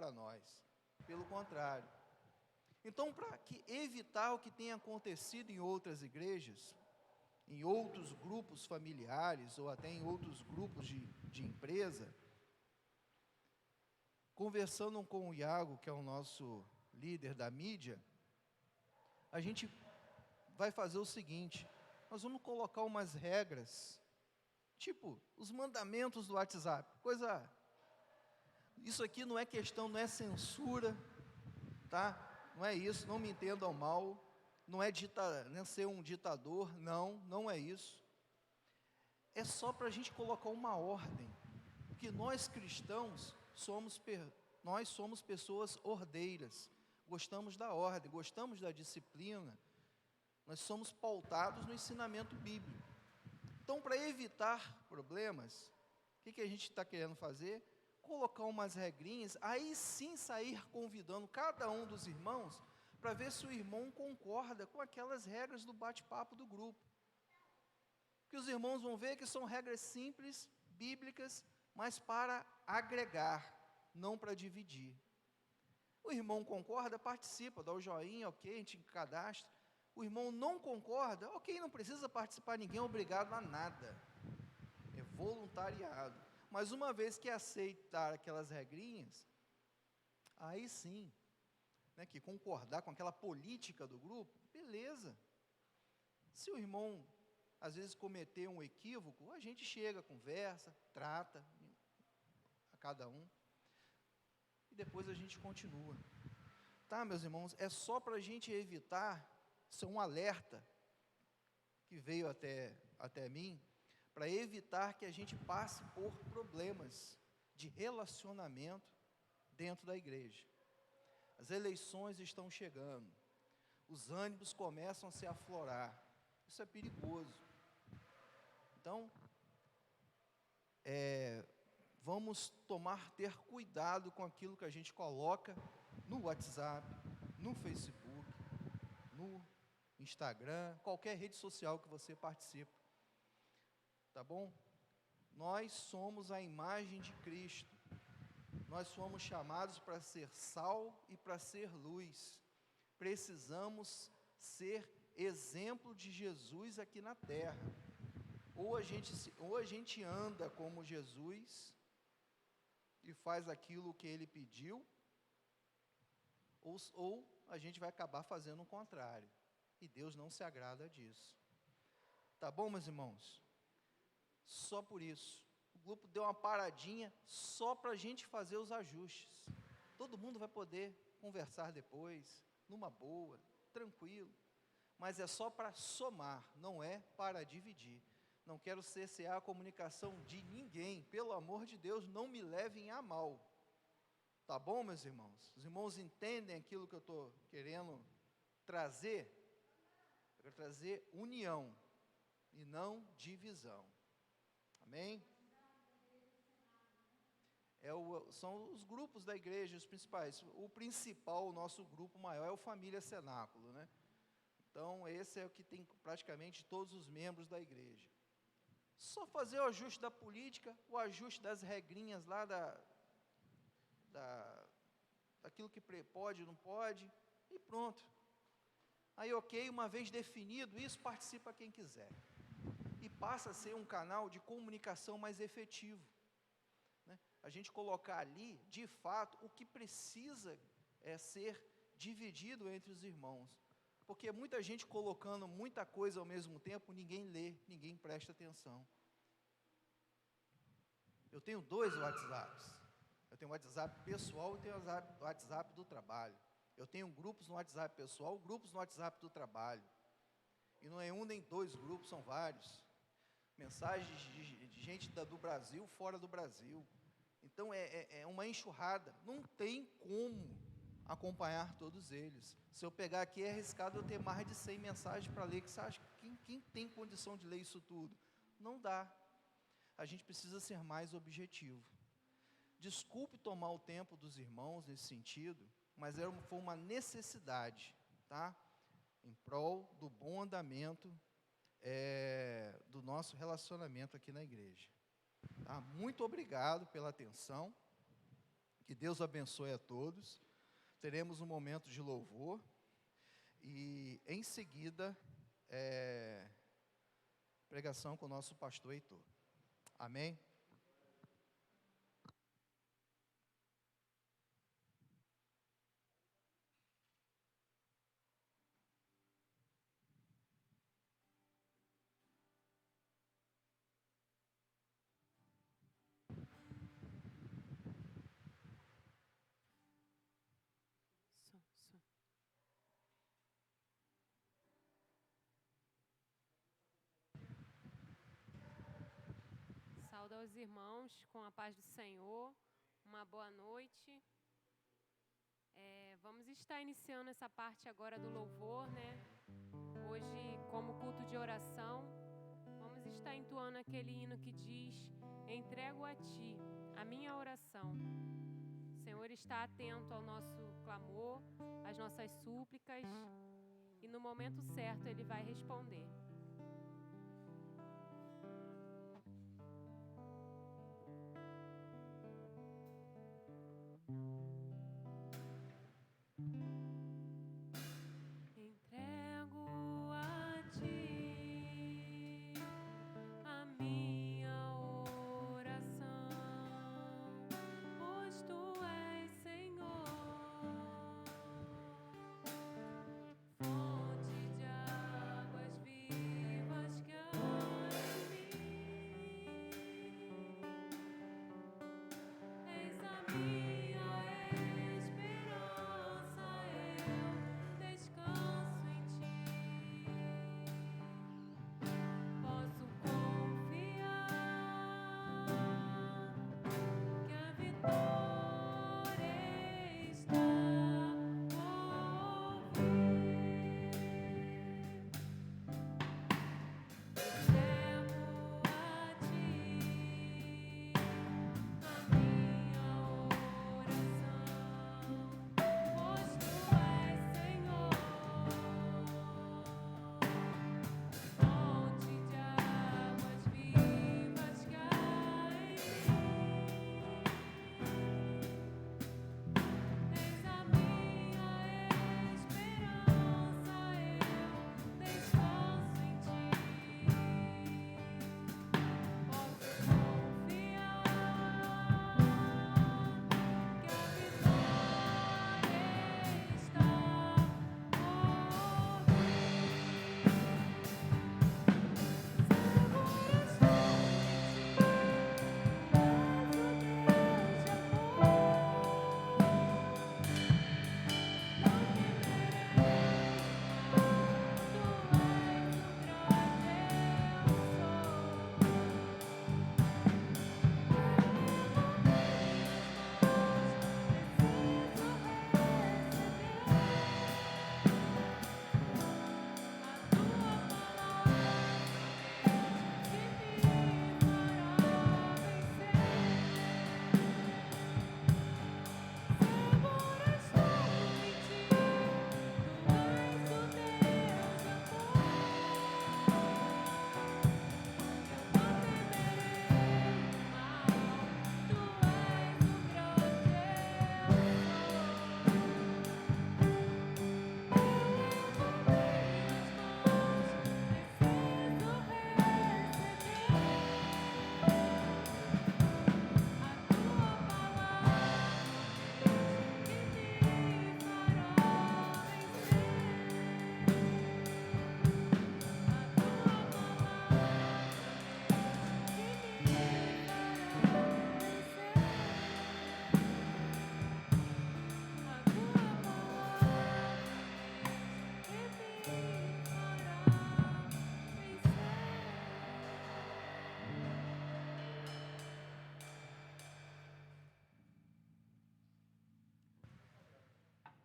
para nós. Pelo contrário. Então, para evitar o que tem acontecido em outras igrejas, em outros grupos familiares, ou até em outros grupos de empresa, conversando com o Iago, que é o nosso líder da mídia, a gente vai fazer o seguinte: nós vamos colocar umas regras, tipo os mandamentos do WhatsApp, isso aqui não é questão, não é censura, tá? Não é isso, não me entendam mal, não é ser um ditador, não é isso. É só para a gente colocar uma ordem, porque nós cristãos nós somos pessoas ordeiras, gostamos da ordem, gostamos da disciplina, nós somos pautados no ensinamento bíblico. Então, para evitar problemas, o que a gente está querendo fazer? Colocar umas regrinhas, aí sim sair convidando cada um dos irmãos, para ver se o irmão concorda com aquelas regras do bate-papo do grupo. Que os irmãos vão ver que são regras simples, bíblicas, mas para agregar, não para dividir. O irmão concorda, participa, dá o joinha, ok, a gente cadastra. O irmão não concorda, ok, não precisa participar, ninguém é obrigado a nada. É voluntariado. Mas uma vez que aceitar aquelas regrinhas, aí sim, né, que concordar com aquela política do grupo, beleza. Se o irmão, às vezes, cometer um equívoco, a gente chega, conversa, trata a cada um, e depois a gente continua. Tá, meus irmãos, é só para a gente evitar, isso é um alerta que veio até mim, para evitar que a gente passe por problemas de relacionamento dentro da igreja. As eleições estão chegando, os ânimos começam a se aflorar, isso é perigoso. Então, vamos ter cuidado com aquilo que a gente coloca no WhatsApp, no Facebook, no Instagram, qualquer rede social que você participe. Tá bom? Nós somos a imagem de Cristo. Nós fomos chamados para ser sal e para ser luz. Precisamos ser exemplo de Jesus aqui na terra. Ou a gente anda como Jesus e faz aquilo que Ele pediu, ou a gente vai acabar fazendo o contrário. E Deus não se agrada disso. Tá bom, meus irmãos? Só por isso. O grupo deu uma paradinha só para a gente fazer os ajustes. Todo mundo vai poder conversar depois, numa boa, tranquilo. Mas é só para somar, não é para dividir. Não quero cessear a comunicação de ninguém. Pelo amor de Deus, não me levem a mal. Tá bom, meus irmãos? Os irmãos entendem aquilo que eu estou querendo trazer? Eu quero trazer união e não divisão. Amém? São os grupos da igreja, os principais. O principal, o nosso grupo maior é o Família Cenáculo, né? Então, esse é o que tem praticamente todos os membros da igreja. Só fazer o ajuste da política, o ajuste das regrinhas lá daquilo que pode, não pode, e pronto. Aí, ok, uma vez definido isso, participa quem quiser. E passa a ser um canal de comunicação mais efetivo. Né? A gente colocar ali, de fato, o que precisa ser dividido entre os irmãos. Porque muita gente colocando muita coisa ao mesmo tempo, ninguém lê, ninguém presta atenção. Eu tenho 2 WhatsApps. Eu tenho o WhatsApp pessoal e tenho o WhatsApp do trabalho. Eu tenho grupos no WhatsApp pessoal, grupos no WhatsApp do trabalho. E não é um nem 2 grupos, são vários. Mensagens de gente do Brasil, fora do Brasil. Então, é uma enxurrada. Não tem como acompanhar todos eles. Se eu pegar aqui, é arriscado eu ter mais de 100 mensagens para ler, que você acha que quem tem condição de ler isso tudo? Não dá. A gente precisa ser mais objetivo. Desculpe tomar o tempo dos irmãos nesse sentido, mas foi uma necessidade, tá? Em prol do bom andamento do nosso relacionamento aqui na igreja. Tá? Muito obrigado pela atenção. Que Deus abençoe a todos. Teremos um momento de louvor e em seguida pregação com o nosso pastor Heitor. Amém? Saúde aos irmãos com a paz do Senhor, uma boa noite. Vamos estar iniciando essa parte agora do louvor, né? Hoje, como culto de oração, vamos estar entoando aquele hino que diz: entrego a Ti a minha oração. O Senhor está atento ao nosso clamor, às nossas súplicas, e no momento certo Ele vai responder.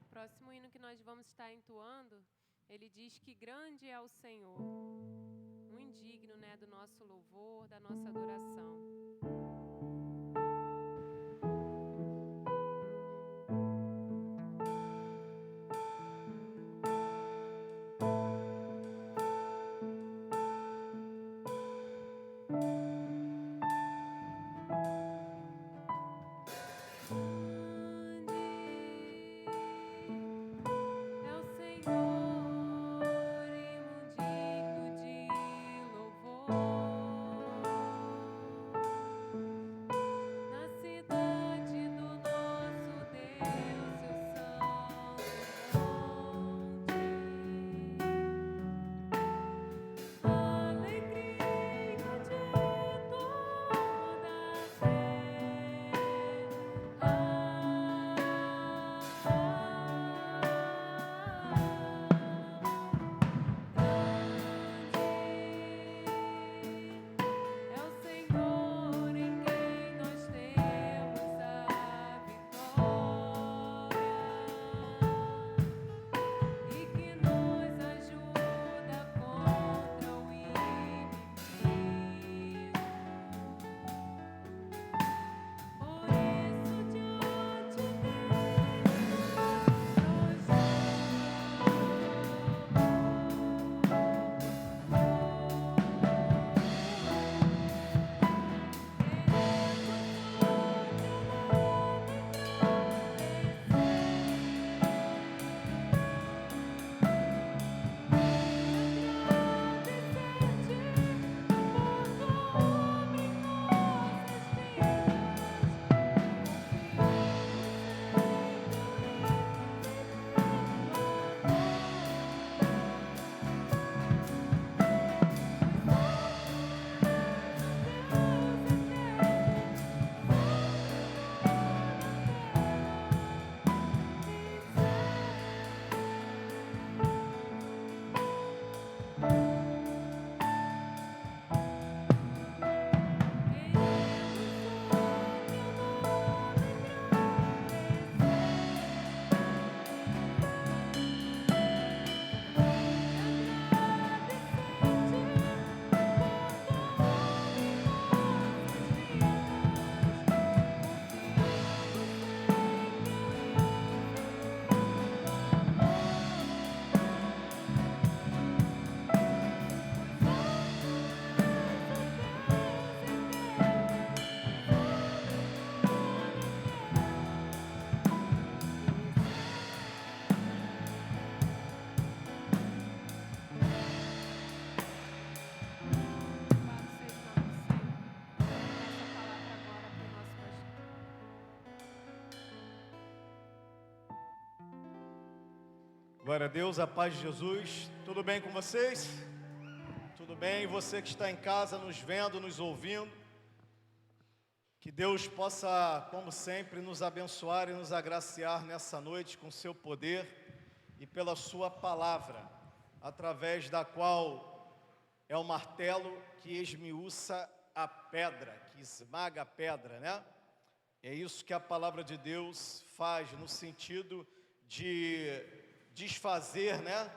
O próximo hino que nós vamos estar entoando, ele diz que grande é o Senhor, muito digno, né, do nosso louvor, da nossa adoração. Glória a Deus, a paz de Jesus. Tudo bem com vocês? Tudo bem? Você que está em casa, nos vendo, nos ouvindo. Que Deus possa, como sempre, nos abençoar e nos agraciar nessa noite com seu poder e pela sua palavra, através da qual é o martelo que esmiuça a pedra, que esmaga a pedra, né? É isso que a palavra de Deus faz no sentido de desfazer, né,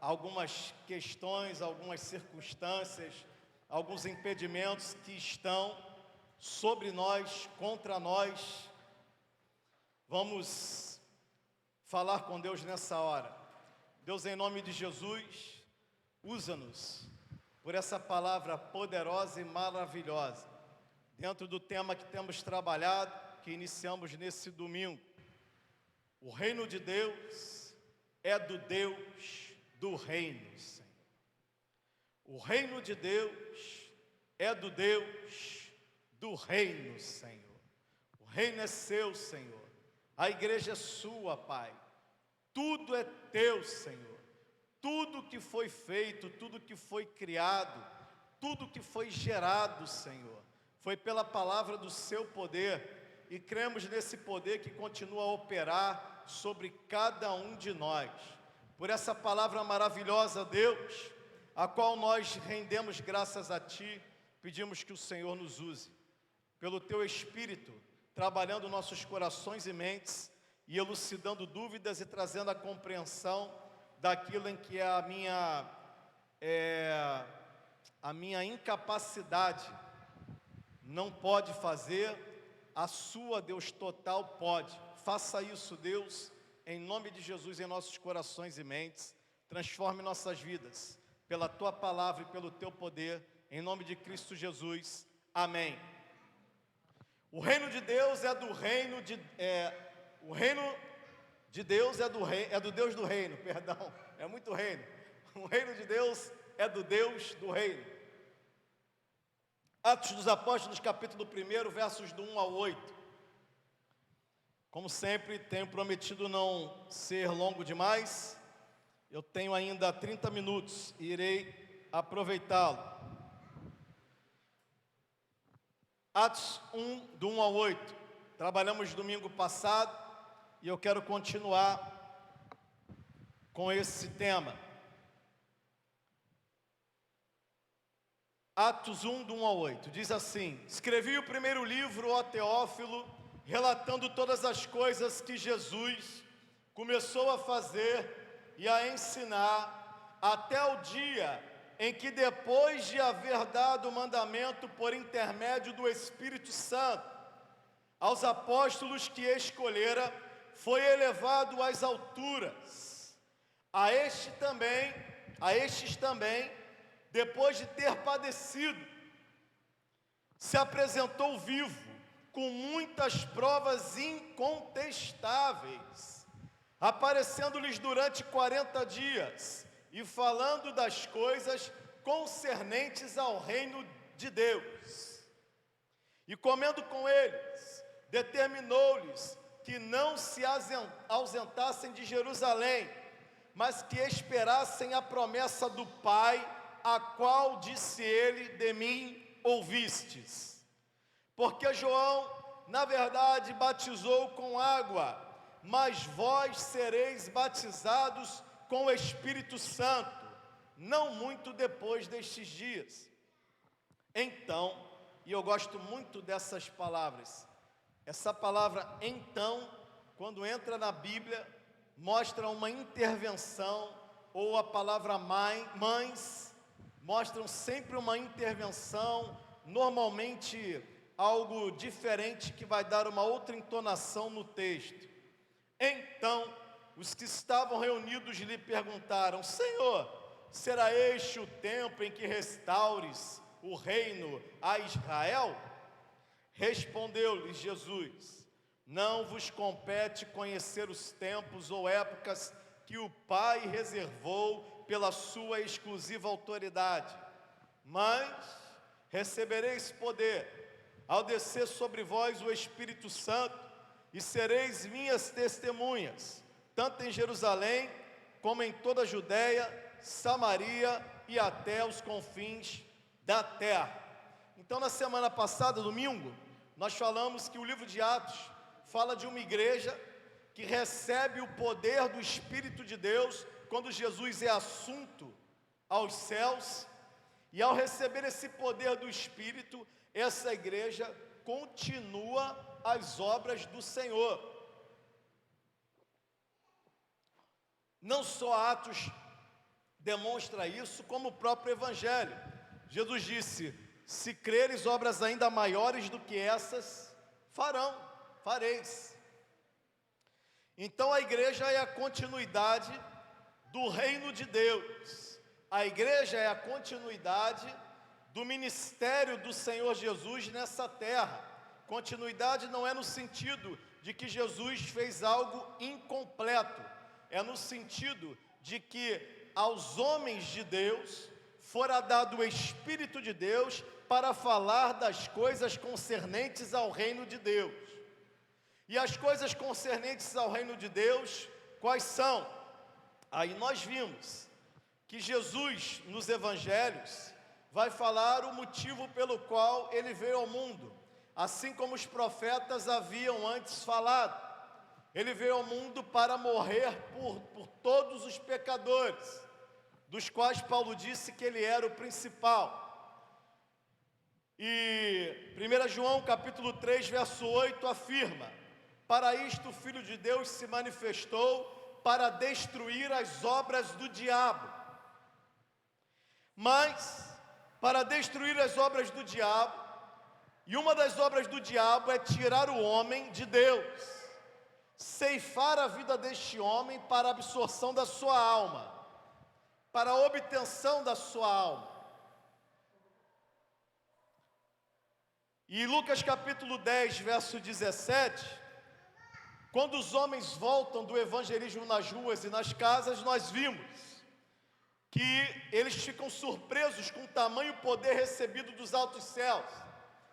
algumas questões, algumas circunstâncias, alguns impedimentos que estão sobre nós, contra nós. Vamos falar com Deus nessa hora. Deus, em nome de Jesus, usa-nos por essa palavra poderosa e maravilhosa, dentro do tema que temos trabalhado, que iniciamos nesse domingo. O reino de Deus é do Deus do reino, Senhor. O reino de Deus é do Deus do reino, Senhor. O reino é seu, Senhor. A igreja é sua, Pai. Tudo é teu, Senhor. Tudo que foi feito, tudo que foi criado, tudo que foi gerado, Senhor, foi pela palavra do seu poder. E cremos nesse poder que continua a operar sobre cada um de nós. Por essa palavra maravilhosa, Deus, a qual nós rendemos graças a Ti, pedimos que o Senhor nos use, pelo Teu Espírito, trabalhando nossos corações e mentes, e elucidando dúvidas e trazendo a compreensão daquilo em que a minha incapacidade não pode fazer, a sua, Deus, total pode. Faça isso, Deus, em nome de Jesus, em nossos corações e mentes. Transforme nossas vidas pela Tua palavra e pelo Teu poder, em nome de Cristo Jesus. Amém. O reino de Deus é do reino de... o reino de Deus é do Deus do reino, perdão. É muito reino. O reino de Deus é do Deus do reino. Atos dos Apóstolos, capítulo 1, versos do 1 ao 8. Como sempre, tenho prometido não ser longo demais. Eu tenho ainda 30 minutos e irei aproveitá-lo. Atos 1, do 1 ao 8. Trabalhamos domingo passado e eu quero continuar com esse tema. Atos 1, do 1 ao 8. Diz assim: escrevi o primeiro livro, ó Teófilo, relatando todas as coisas que Jesus começou a fazer e a ensinar, até o dia em que, depois de haver dado o mandamento por intermédio do Espírito Santo aos apóstolos que escolhera, foi elevado às alturas. A estes também, depois de ter padecido, se apresentou vivo, com muitas provas incontestáveis, aparecendo-lhes durante 40 dias, e falando das coisas concernentes ao reino de Deus. E comendo com eles, determinou-lhes que não se ausentassem de Jerusalém, mas que esperassem a promessa do Pai, a qual disse ele: de mim ouvistes. Porque João, na verdade, batizou com água, mas vós sereis batizados com o Espírito Santo, não muito depois destes dias. Então, e eu gosto muito dessas palavras, essa palavra então, quando entra na Bíblia, mostra uma intervenção, ou a palavra mães, mostram sempre uma intervenção, normalmente algo diferente que vai dar uma outra entonação no texto. Então, os que estavam reunidos lhe perguntaram: Senhor, será este o tempo em que restaures o reino a Israel? Respondeu-lhes Jesus: não vos compete conhecer os tempos ou épocas que o Pai reservou pela sua exclusiva autoridade, mas recebereis poder ao descer sobre vós o Espírito Santo, e sereis minhas testemunhas, tanto em Jerusalém, como em toda a Judéia, Samaria e até os confins da terra. Então, na semana passada, domingo, nós falamos que o livro de Atos fala de uma igreja que recebe o poder do Espírito de Deus quando Jesus é assunto aos céus, e ao receber esse poder do Espírito, essa igreja continua as obras do Senhor. Não só Atos demonstra isso, como o próprio Evangelho. Jesus disse: se creres, obras ainda maiores do que essas fareis. Então a igreja é a continuidade do reino de Deus. A igreja é a continuidade do ministério do Senhor Jesus nessa terra. Continuidade não é no sentido de que Jesus fez algo incompleto, é no sentido de que aos homens de Deus fora dado o Espírito de Deus para falar das coisas concernentes ao reino de Deus. E as coisas concernentes ao reino de Deus, quais são? Aí nós vimos que Jesus, nos evangelhos, vai falar o motivo pelo qual ele veio ao mundo, assim como os profetas haviam antes falado. Ele veio ao mundo para morrer por todos os pecadores, dos quais Paulo disse que ele era o principal. E 1 João capítulo 3, verso 8 afirma: para isto o Filho de Deus se manifestou, para destruir as obras do diabo. Mas, para destruir as obras do diabo, e uma das obras do diabo é tirar o homem de Deus, ceifar a vida deste homem para a absorção da sua alma, para a obtenção da sua alma. E Lucas capítulo 10, verso 17, quando os homens voltam do evangelismo nas ruas e nas casas, nós vimos que eles ficam surpresos com o tamanho poder recebido dos altos céus,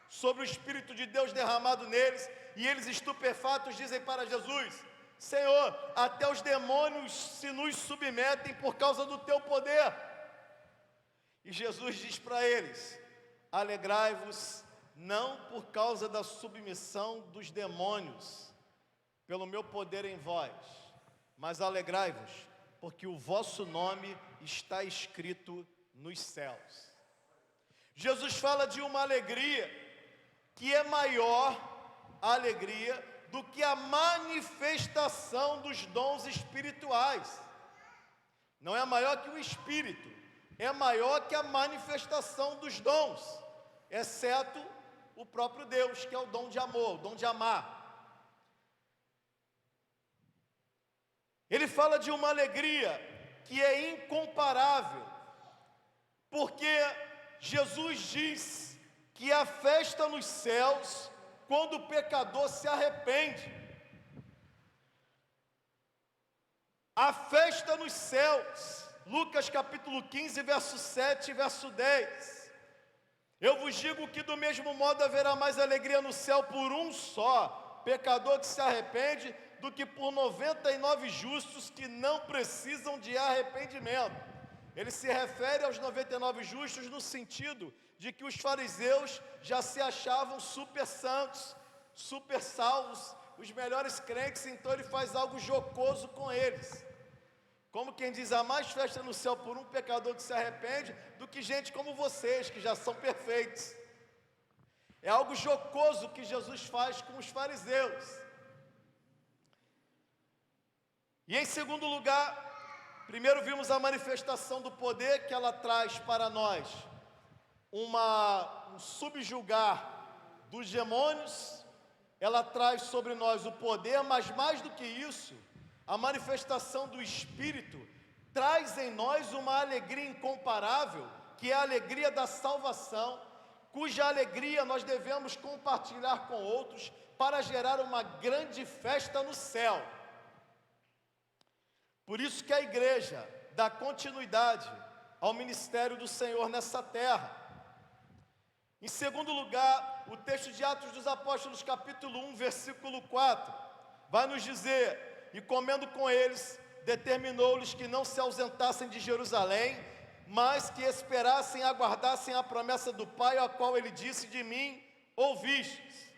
sobre o Espírito de Deus derramado neles, e eles estupefatos dizem para Jesus: Senhor, até os demônios se nos submetem por causa do teu poder. E Jesus diz para eles: alegrai-vos, não por causa da submissão dos demônios, pelo meu poder em vós, mas alegrai-vos, porque o vosso nome está escrito nos céus. Jesus fala de uma alegria que é maior a alegria do que a manifestação dos dons espirituais. Não é maior que o Espírito, é maior que a manifestação dos dons, exceto o próprio Deus, que é o dom de amor, o dom de amar. Ele fala de uma alegria que é incomparável, porque Jesus diz que a festa nos céus quando o pecador se arrepende. A festa nos céus, Lucas capítulo 15, verso 7 e verso 10. Eu vos digo que do mesmo modo haverá mais alegria no céu por um só pecador que se arrepende, do que por 99 justos que não precisam de arrependimento. Ele se refere aos 99 justos no sentido de que os fariseus já se achavam super santos, super salvos, os melhores crentes, então ele faz algo jocoso com eles. Como quem diz: há mais festa no céu por um pecador que se arrepende do que gente como vocês, que já são perfeitos. É algo jocoso que Jesus faz com os fariseus. E em segundo lugar, primeiro vimos a manifestação do poder que ela traz para nós, um subjugar dos demônios. Ela traz sobre nós o poder, mas mais do que isso, a manifestação do Espírito traz em nós uma alegria incomparável, que é a alegria da salvação, cuja alegria nós devemos compartilhar com outros para gerar uma grande festa no céu. Por isso que a igreja dá continuidade ao ministério do Senhor nessa terra. Em segundo lugar, o texto de Atos dos Apóstolos, capítulo 1, versículo 4, vai nos dizer: e comendo com eles, determinou-lhes que não se ausentassem de Jerusalém, mas que esperassem e aguardassem a promessa do Pai, a qual ele disse: de mim ouvistes.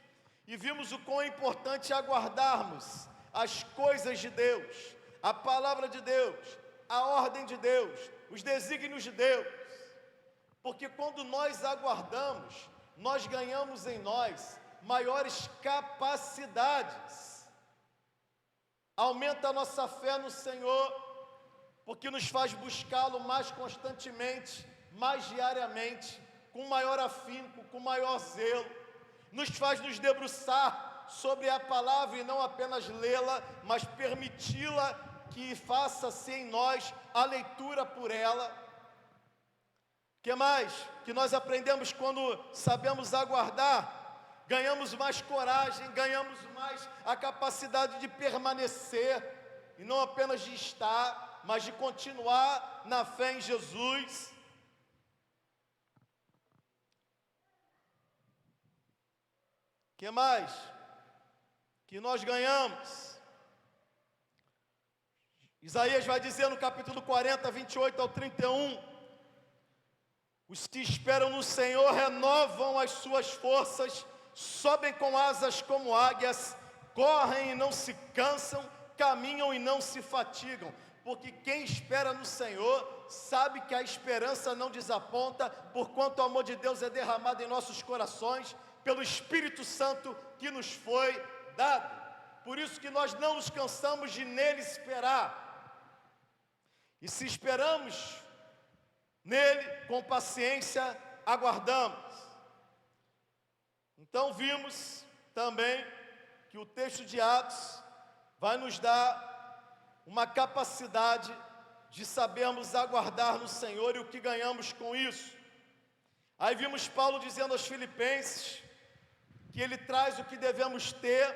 E vimos o quão é importante aguardarmos as coisas de Deus, a palavra de Deus, a ordem de Deus, os desígnios de Deus, porque quando nós aguardamos, nós ganhamos em nós maiores capacidades, aumenta a nossa fé no Senhor, porque nos faz buscá-lo mais constantemente, mais diariamente, com maior afinco, com maior zelo, nos faz nos debruçar sobre a palavra e não apenas lê-la, mas permiti-la que faça-se em nós a leitura por ela. O que mais? Que nós aprendemos quando sabemos aguardar, ganhamos mais coragem, ganhamos mais a capacidade de permanecer, e não apenas de estar, mas de continuar na fé em Jesus. O que mais? Que nós ganhamos. Isaías vai dizer no capítulo 40, 28 ao 31, os que esperam no Senhor renovam as suas forças, sobem com asas como águias, correm e não se cansam, caminham e não se fatigam, porque quem espera no Senhor sabe que a esperança não desaponta, porquanto o amor de Deus é derramado em nossos corações, pelo Espírito Santo que nos foi dado. Por isso que nós não nos cansamos de nele esperar. E se esperamos nele, com paciência, aguardamos. Então vimos também que o texto de Atos vai nos dar uma capacidade de sabermos aguardar no Senhor e o que ganhamos com isso. Aí vimos Paulo dizendo aos Filipenses que ele traz o que devemos ter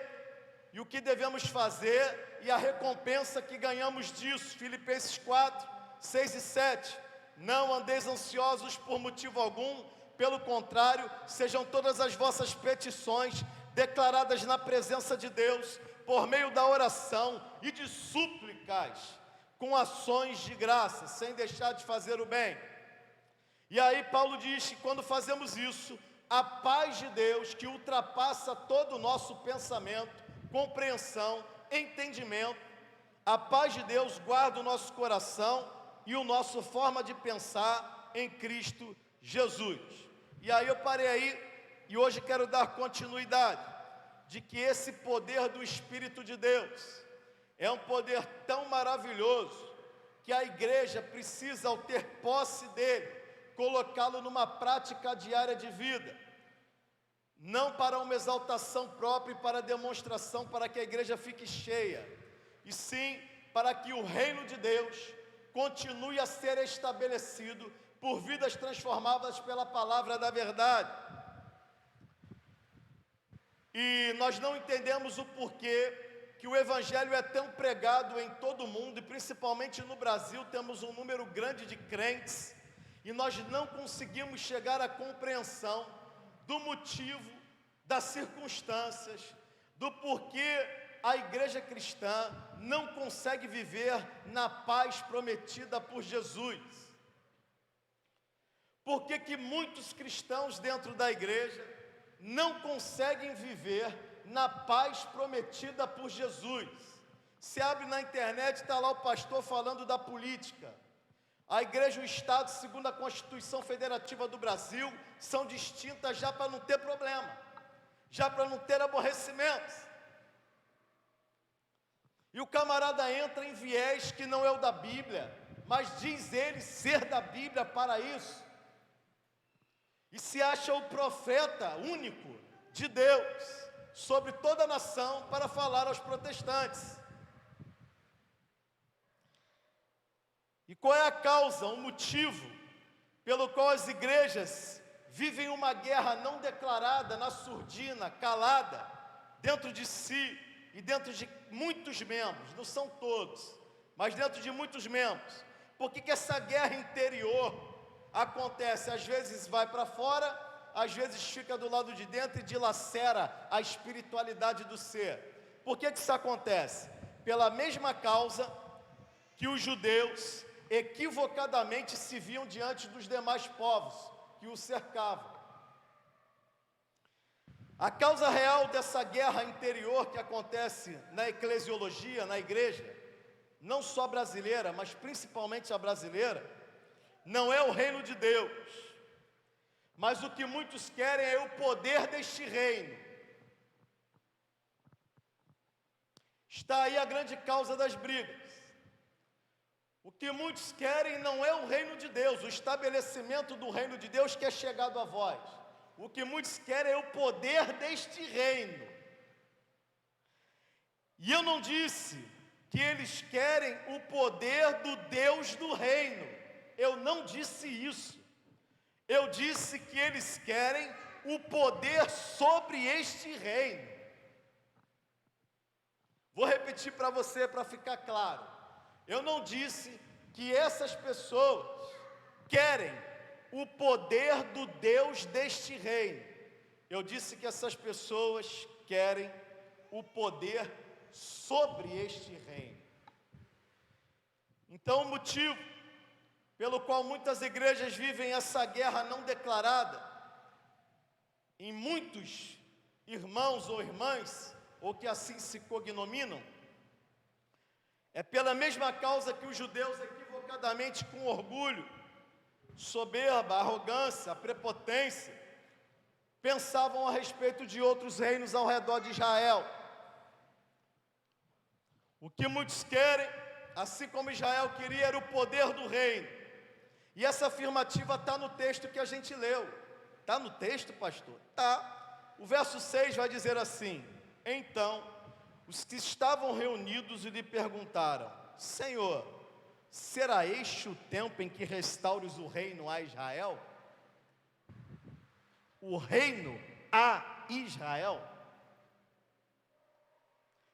e o que devemos fazer e a recompensa que ganhamos disso. Filipenses 4, 6 e 7. Não andeis ansiosos por motivo algum, pelo contrário, sejam todas as vossas petições declaradas na presença de Deus, por meio da oração e de súplicas, com ações de graça, sem deixar de fazer o bem. E aí Paulo diz que quando fazemos isso, a paz de Deus, que ultrapassa todo o nosso pensamento, compreensão, entendimento, a paz de Deus guarda o nosso coração e a nossa forma de pensar em Cristo Jesus. E aí eu parei aí e hoje quero dar continuidade, de que esse poder do Espírito de Deus é um poder tão maravilhoso, que a igreja precisa, ao ter posse dele, colocá-lo numa prática diária de vida, não para uma exaltação própria e para demonstração, para que a igreja fique cheia, e sim para que o reino de Deus continue a ser estabelecido por vidas transformadas pela palavra da verdade. E nós não entendemos o porquê que o evangelho é tão pregado em todo o mundo, e principalmente no Brasil temos um número grande de crentes, e nós não conseguimos chegar à compreensão do motivo, das circunstâncias, do porquê a igreja cristã não consegue viver na paz prometida por Jesus. Por que muitos cristãos dentro da igreja não conseguem viver na paz prometida por Jesus? Se abre na internet, está lá o pastor falando da política. A igreja e o Estado, segundo a Constituição Federativa do Brasil, são distintas já para não ter problema, já para não ter aborrecimentos. E o camarada entra em viés que não é o da Bíblia, mas diz ele ser da Bíblia para isso. E se acha o profeta único de Deus sobre toda a nação para falar aos protestantes. E qual é a causa, o motivo pelo qual as igrejas vivem uma guerra não declarada, na surdina, calada, dentro de si e dentro de muitos membros, não são todos, mas dentro de muitos membros? Por que essa guerra interior acontece? Às vezes vai para fora, às vezes fica do lado de dentro e dilacera a espiritualidade do ser. Por que isso acontece? Pela mesma causa que os judeus equivocadamente se viam diante dos demais povos que os cercavam. A causa real dessa guerra interior que acontece na eclesiologia, na igreja, não só brasileira, mas principalmente a brasileira, não é o reino de Deus, mas o que muitos querem é o poder deste reino. Está aí a grande causa das brigas. O que muitos querem não é o reino de Deus, o estabelecimento do reino de Deus que é chegado a vós. O que muitos querem é o poder deste reino. E eu não disse que eles querem o poder do Deus do reino. Eu não disse isso. Eu disse que eles querem o poder sobre este reino. Vou repetir para você para ficar claro. Eu não disse que essas pessoas querem o poder do Deus deste reino. Eu disse que essas pessoas querem o poder sobre este reino. Então, o motivo pelo qual muitas igrejas vivem essa guerra não declarada, em muitos irmãos ou irmãs, ou que assim se cognominam, é pela mesma causa que os judeus equivocadamente, com orgulho, soberba, arrogância, prepotência, pensavam a respeito de outros reinos ao redor de Israel. O que muitos querem, assim como Israel queria, era o poder do reino. E essa afirmativa está no texto que a gente leu. Está no texto, pastor? Está. O verso 6 vai dizer assim: então, os que estavam reunidos lhe perguntaram: Senhor, será este o tempo em que restaures o reino a Israel? O reino a Israel?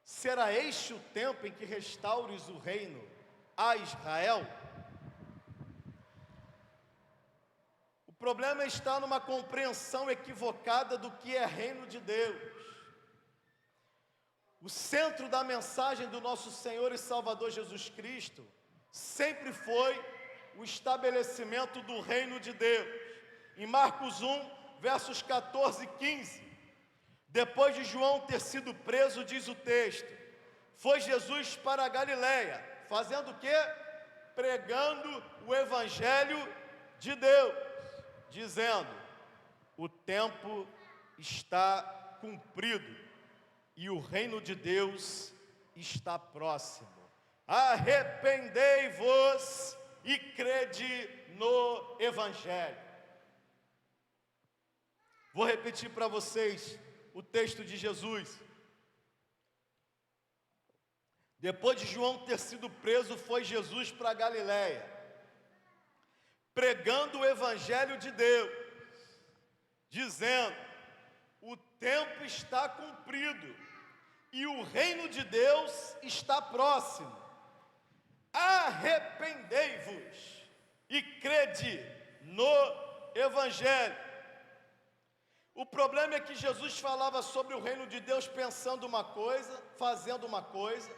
Será este o tempo em que restaures o reino a Israel? O problema está numa compreensão equivocada do que é reino de Deus. O centro da mensagem do nosso Senhor e Salvador Jesus Cristo sempre foi o estabelecimento do reino de Deus. Em Marcos 1, versos 14 e 15, depois de João ter sido preso, diz o texto, foi Jesus para a Galileia, fazendo o quê? Pregando o evangelho de Deus, dizendo: o tempo está cumprido e o reino de Deus está próximo. Arrependei-vos e crede no evangelho. Vou repetir para vocês o texto de Jesus. Depois de João ter sido preso, foi Jesus para a Galileia, pregando o evangelho de Deus, dizendo: o tempo está cumprido e o reino de Deus está próximo. Arrependei-vos e crede no evangelho. O problema é que Jesus falava sobre o reino de Deus pensando uma coisa, fazendo uma coisa.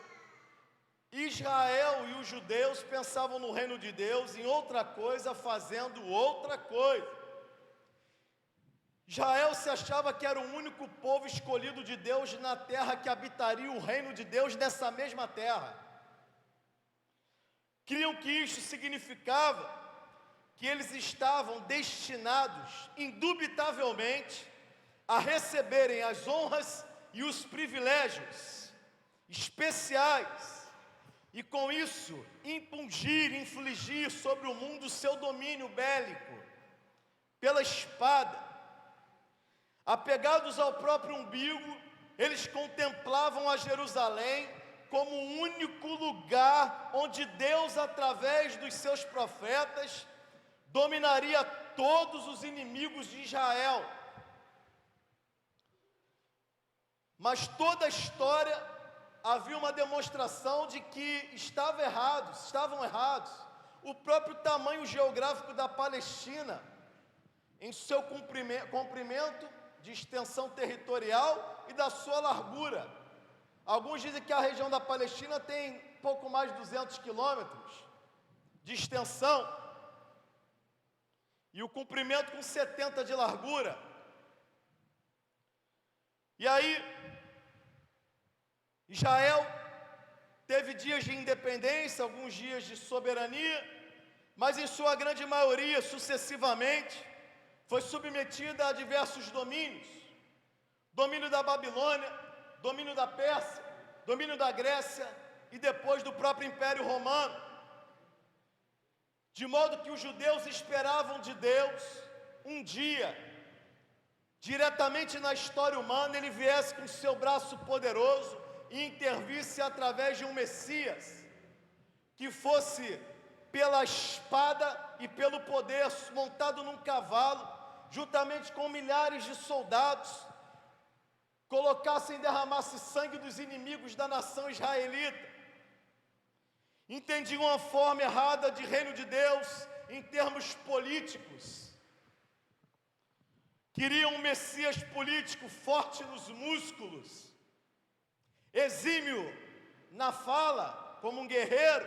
Israel e os judeus pensavam no reino de Deus em outra coisa, fazendo outra coisa. Israel se achava que era o único povo escolhido de Deus na terra que habitaria o reino de Deus nessa mesma terra. Criam que isso significava que eles estavam destinados, indubitavelmente, a receberem as honras e os privilégios especiais, e com isso, infligir sobre o mundo seu domínio bélico, pela espada. Apegados ao próprio umbigo, eles contemplavam a Jerusalém como o único lugar onde Deus, através dos seus profetas, dominaria todos os inimigos de Israel. Mas toda a história havia uma demonstração de que estavam errados. O próprio tamanho geográfico da Palestina, em seu comprimento, de extensão territorial e da sua largura. Alguns dizem que a região da Palestina tem pouco mais de 200 quilômetros de extensão, e o comprimento com 70 de largura. E aí, Israel teve dias de independência, alguns dias de soberania, mas em sua grande maioria, sucessivamente, foi submetida a diversos domínios: domínio da Babilônia, domínio da Pérsia, domínio da Grécia e depois do próprio Império Romano. De modo que os judeus esperavam de Deus um dia, diretamente na história humana, ele viesse com seu braço poderoso e intervisse através de um Messias, que fosse pela espada e pelo poder, montado num cavalo, juntamente com milhares de soldados, colocassem e derramasse sangue dos inimigos da nação israelita. Entendiam uma forma errada de reino de Deus em termos políticos. Queriam um Messias político forte nos músculos, exímio na fala, como um guerreiro,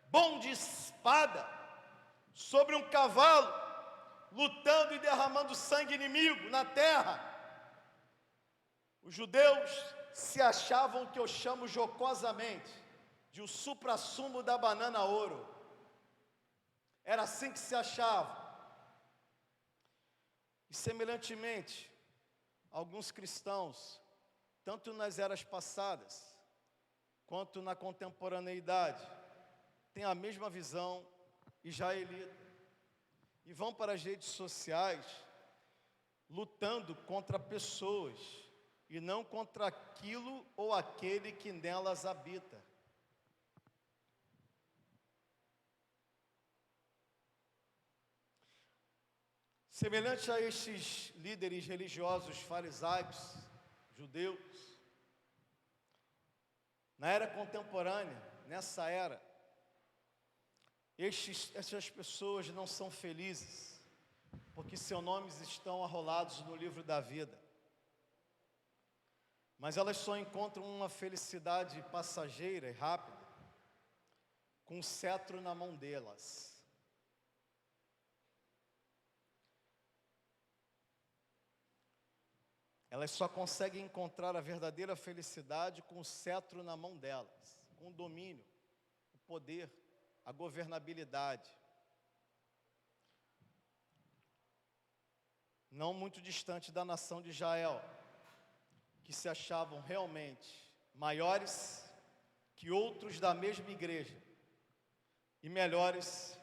bom de espada, sobre um cavalo, lutando e derramando sangue inimigo na terra. Os judeus se achavam, que eu chamo jocosamente, de o suprassumo da banana ouro. Era assim que se achava. E semelhantemente, alguns cristãos, tanto nas eras passadas, quanto na contemporaneidade, têm a mesma visão israelita. E vão para as redes sociais, lutando contra pessoas, e não contra aquilo ou aquele que nelas habita. Semelhante a estes líderes religiosos farisaicos, judeus, na era contemporânea, nessa era, essas pessoas não são felizes, porque seus nomes estão arrolados no livro da vida. Mas elas só encontram uma felicidade passageira e rápida, com um cetro na mão delas. Elas só conseguem encontrar a verdadeira felicidade com o cetro na mão delas, com o domínio, o poder, a governabilidade. Não muito distante da nação de Israel, que se achavam realmente maiores que outros da mesma igreja e melhores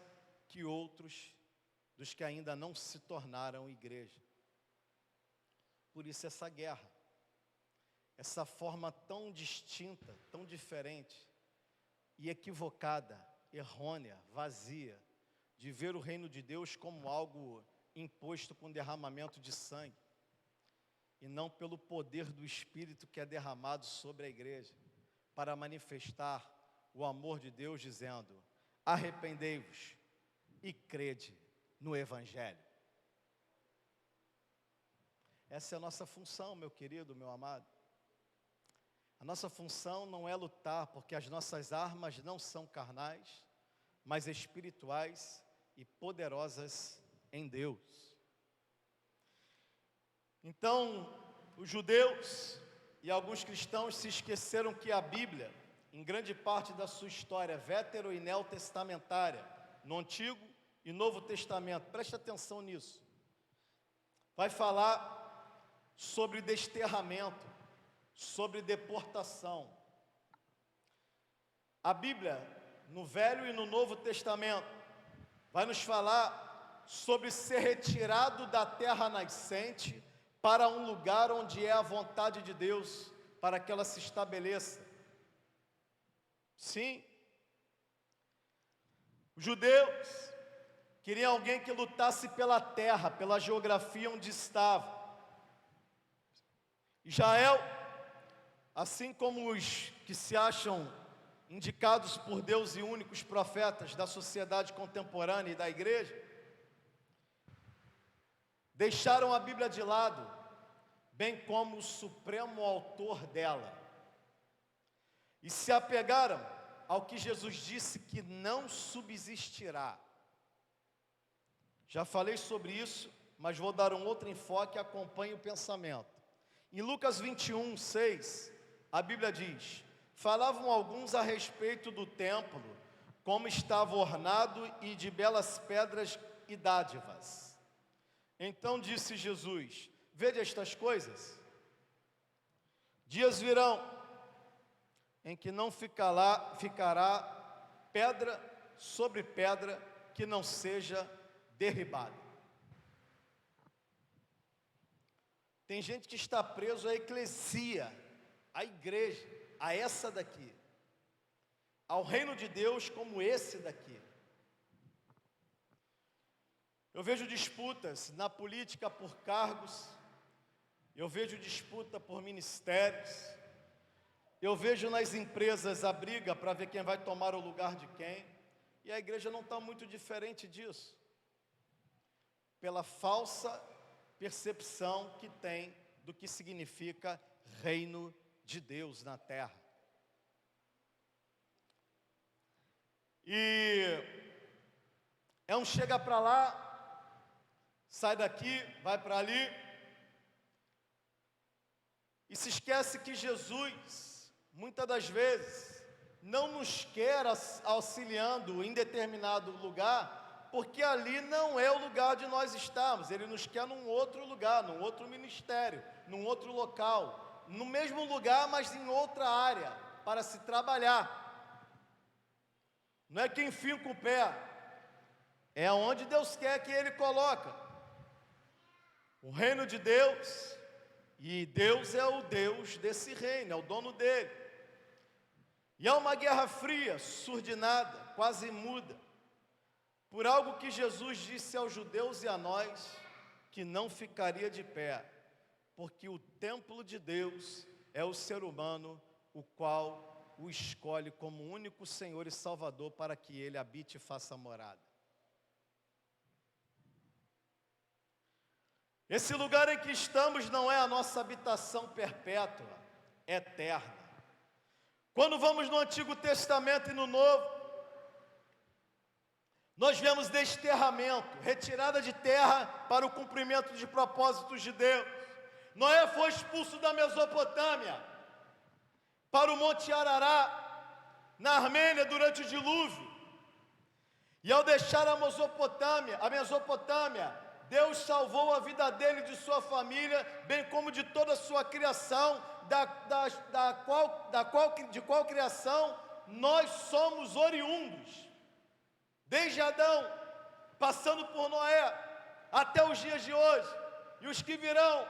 que outros dos que ainda não se tornaram igreja. Por isso essa guerra, essa forma tão distinta, tão diferente e equivocada, errônea, vazia, de ver o reino de Deus como algo imposto com derramamento de sangue, e não pelo poder do Espírito que é derramado sobre a igreja, para manifestar o amor de Deus, dizendo: arrependei-vos e crede no Evangelho. Essa é a nossa função, meu querido, meu amado. A nossa função não é lutar, porque as nossas armas não são carnais, mas espirituais e poderosas em Deus. Então, os judeus e alguns cristãos se esqueceram que a Bíblia, em grande parte da sua história vétero e neotestamentária, no Antigo e Novo Testamento, preste atenção nisso, vai falar sobre desterramento, sobre deportação. A Bíblia, no Velho e no Novo Testamento, vai nos falar sobre ser retirado da terra nascente para um lugar onde é a vontade de Deus, para que ela se estabeleça. Sim, os judeus queriam alguém que lutasse pela terra, pela geografia onde estava. Israel, assim como os que se acham indicados por Deus e únicos profetas da sociedade contemporânea e da igreja, deixaram a Bíblia de lado, bem como o supremo autor dela, e se apegaram ao que Jesus disse que não subsistirá. Já falei sobre isso, mas vou dar um outro enfoque, acompanhe o pensamento. Em Lucas 21, 6, a Bíblia diz: falavam alguns a respeito do templo, como estava ornado e de belas pedras e dádivas. Então disse Jesus: vede estas coisas? Dias virão, em que não ficará pedra sobre pedra que não seja derribada. Tem gente que está preso à eclesia, à igreja, a essa daqui, ao reino de Deus como esse daqui. Eu vejo disputas na política por cargos, eu vejo disputa por ministérios, eu vejo nas empresas a briga para ver quem vai tomar o lugar de quem, e a igreja não está muito diferente disso, pela falsa percepção que tem do que significa reino de Deus na terra. E é um chega para lá, sai daqui, vai para ali, e se esquece que Jesus, muitas das vezes, não nos quer auxiliando em determinado lugar, porque ali não é o lugar de nós estarmos. Ele nos quer num outro lugar, num outro ministério, num outro local, no mesmo lugar, mas em outra área, para se trabalhar. Não é quem finca o pé, é onde Deus quer que Ele coloca. O reino de Deus, e Deus é o Deus desse reino, é o dono dele. E há uma guerra fria, surdinada, quase muda, por algo que Jesus disse aos judeus e a nós, que não ficaria de pé, porque o templo de Deus é o ser humano, o qual o escolhe como único Senhor e Salvador para que Ele habite e faça morada. Esse lugar em que estamos não é a nossa habitação perpétua, é eterna. Quando vamos no Antigo Testamento e no Novo, nós vemos desterramento, retirada de terra para o cumprimento de propósitos de Deus. Noé foi expulso da Mesopotâmia para o Monte Arará, na Armênia, durante o dilúvio. E ao deixar a Mesopotâmia, Deus salvou a vida dele e de sua família, bem como de toda a sua criação, de qual criação nós somos oriundos. Desde Adão, passando por Noé, até os dias de hoje, e os que virão.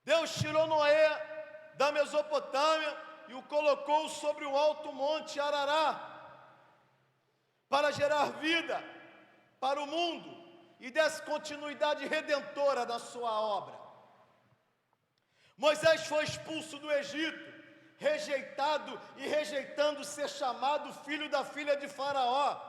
Deus tirou Noé da Mesopotâmia e o colocou sobre o alto monte Arará, para gerar vida para o mundo, e desse continuidade redentora da sua obra. Moisés foi expulso do Egito, rejeitado e rejeitando ser chamado filho da filha de Faraó,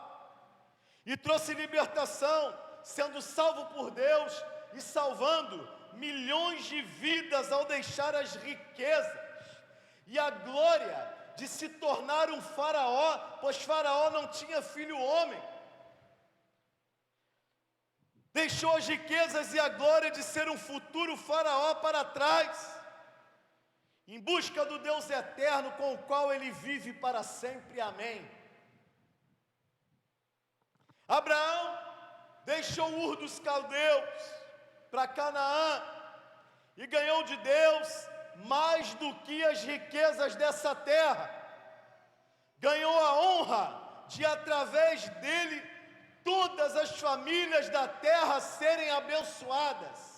e trouxe libertação, sendo salvo por Deus e salvando milhões de vidas ao deixar as riquezas e a glória de se tornar um faraó, pois Faraó não tinha filho homem. Deixou as riquezas e a glória de ser um futuro faraó para trás, em busca do Deus eterno com o qual ele vive para sempre. Amém. Abraão deixou Ur dos Caldeus para Canaã e ganhou de Deus mais do que as riquezas dessa terra. Ganhou a honra de, através dele, todas as famílias da terra serem abençoadas.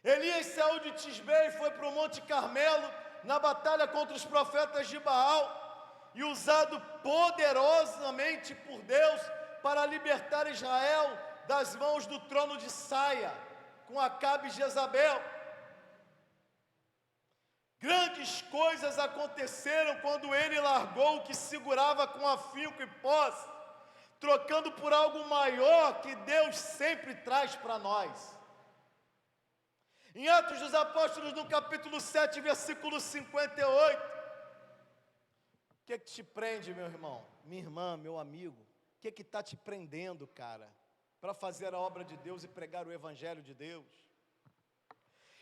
Elias saiu de Tisbé e foi para o Monte Carmelo, na batalha contra os profetas de Baal, e usado poderosamente por Deus para libertar Israel das mãos do trono de Saia, com Acabe e Jezabel. Grandes coisas aconteceram quando ele largou o que segurava com afinco e posse, trocando por algo maior que Deus sempre traz para nós. Em Atos dos Apóstolos, no capítulo 7, versículo 58, O que te prende, meu irmão, minha irmã, meu amigo? O que está te prendendo, cara, para fazer a obra de Deus e pregar o Evangelho de Deus?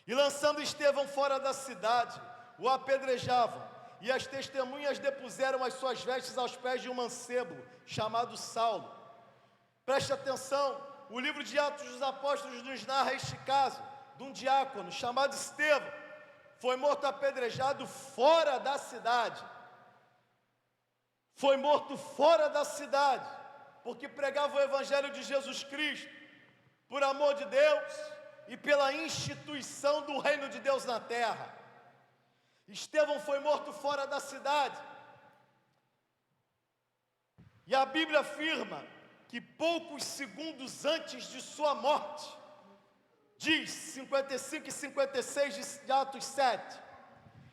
E lançando Estevão fora da cidade, o apedrejavam, e as testemunhas depuseram as suas vestes aos pés de um mancebo, chamado Saulo. Preste atenção, o livro de Atos dos Apóstolos nos narra este caso, de um diácono chamado Estevão, foi morto apedrejado fora da cidade. Foi morto fora da cidade, porque pregava o Evangelho de Jesus Cristo, por amor de Deus e pela instituição do reino de Deus na terra. Estevão foi morto fora da cidade, e a Bíblia afirma que poucos segundos antes de sua morte, diz 55 e 56 de Atos 7,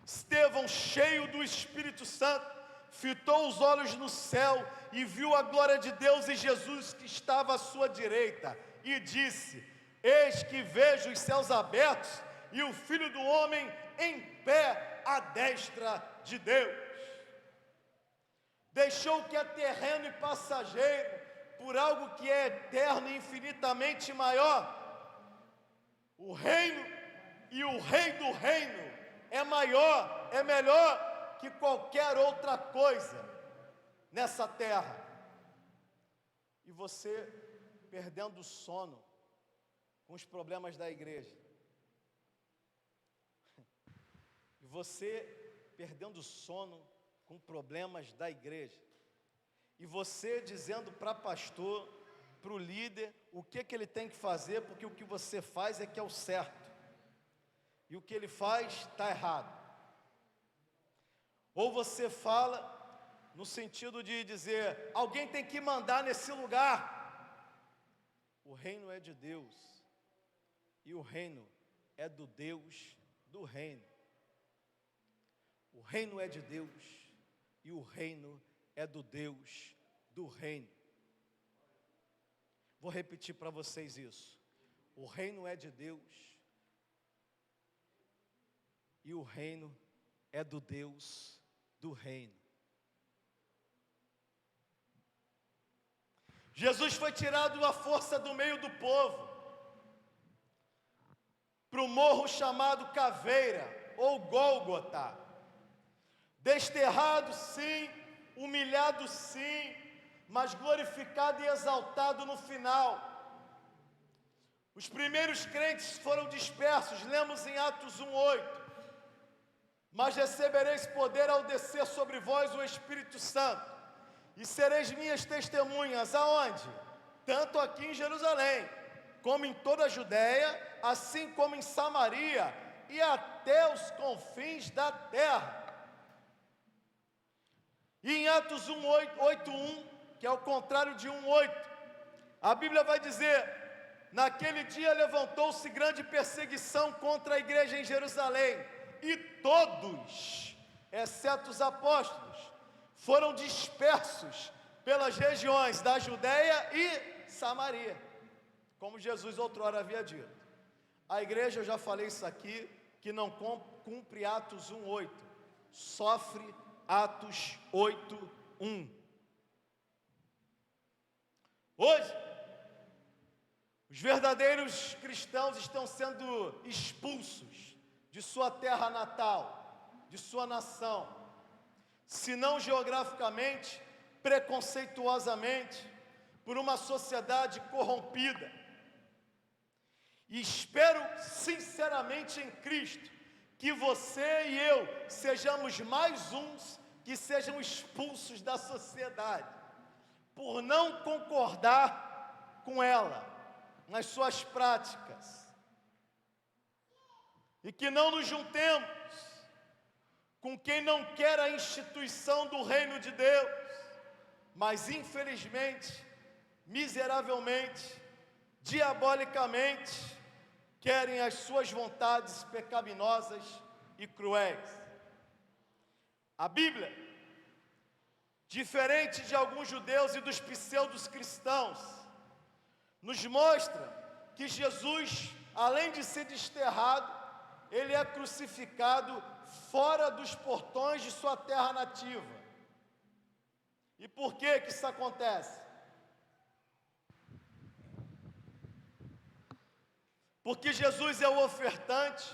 Estevão, cheio do Espírito Santo, fitou os olhos no céu e viu a glória de Deus e Jesus que estava à sua direita, e disse: eis que vejo os céus abertos e o Filho do Homem em pé à destra de Deus. Deixou o que é terreno e passageiro por algo que é eterno e infinitamente maior. O reino e o Rei do reino é maior, é melhor que qualquer outra coisa nessa terra. E você perdendo o sono com os problemas da igreja. E você perdendo o sono com problemas da igreja. E você dizendo para pastor, para o líder, o que ele tem que fazer, porque o que você faz é que é o certo. E o que ele faz está errado. Ou você fala no sentido de dizer, alguém tem que mandar nesse lugar. O reino é de Deus, e o reino é do Deus do reino. O reino é de Deus, e o reino é do Deus do reino. Vou repetir para vocês isso. O reino é de Deus, e o reino é do Deus do reino. Jesus foi tirado à força do meio do povo, para o morro chamado Caveira, ou Gólgota. Desterrado sim, humilhado sim, mas glorificado e exaltado no final. Os primeiros crentes foram dispersos, lemos em Atos 1:8. Mas recebereis poder ao descer sobre vós o Espírito Santo, e sereis minhas testemunhas, aonde? Tanto aqui em Jerusalém, como em toda a Judéia, assim como em Samaria, e até os confins da terra. E em Atos 8:1, que é o contrário de 1:8, a Bíblia vai dizer, naquele dia levantou-se grande perseguição contra a igreja em Jerusalém, e todos, exceto os apóstolos, foram dispersos pelas regiões da Judéia e Samaria, como Jesus outrora havia dito. A igreja, eu já falei isso aqui, que não cumpre Atos 1:8, sofre Atos 8:1. Hoje, os verdadeiros cristãos estão sendo expulsos de sua terra natal, de sua nação, se não geograficamente, preconceituosamente, por uma sociedade corrompida. E espero sinceramente em Cristo, que você e eu sejamos mais uns que sejam expulsos da sociedade, por não concordar com ela, nas suas práticas. E que não nos juntemos com quem não quer a instituição do reino de Deus, mas infelizmente, miseravelmente, diabolicamente, querem as suas vontades pecaminosas e cruéis. A Bíblia, diferente de alguns judeus e dos pseudos cristãos, nos mostra que Jesus, além de ser desterrado, ele é crucificado fora dos portões de sua terra nativa. E por que que isso acontece? Porque Jesus é o ofertante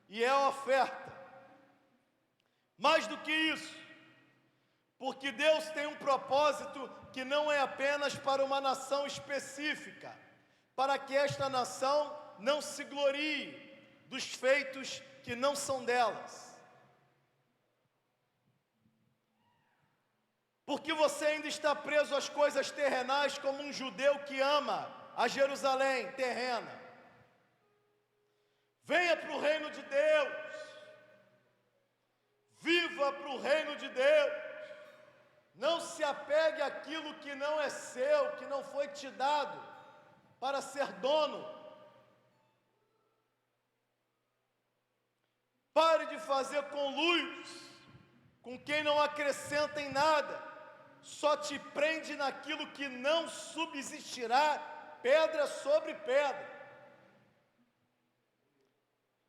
e é a oferta. Mais do que isso, porque Deus tem um propósito que não é apenas para uma nação específica, para que esta nação não se glorie dos feitos que não são delas. Porque você ainda está preso às coisas terrenais como um judeu que ama a Jerusalém terrena. Venha para o reino de Deus. Viva para o reino de Deus. Não se apegue àquilo que não é seu, que não foi te dado para ser dono. Pare de fazer conluios com quem não acrescenta em nada. Só te prende naquilo que não subsistirá, pedra sobre pedra.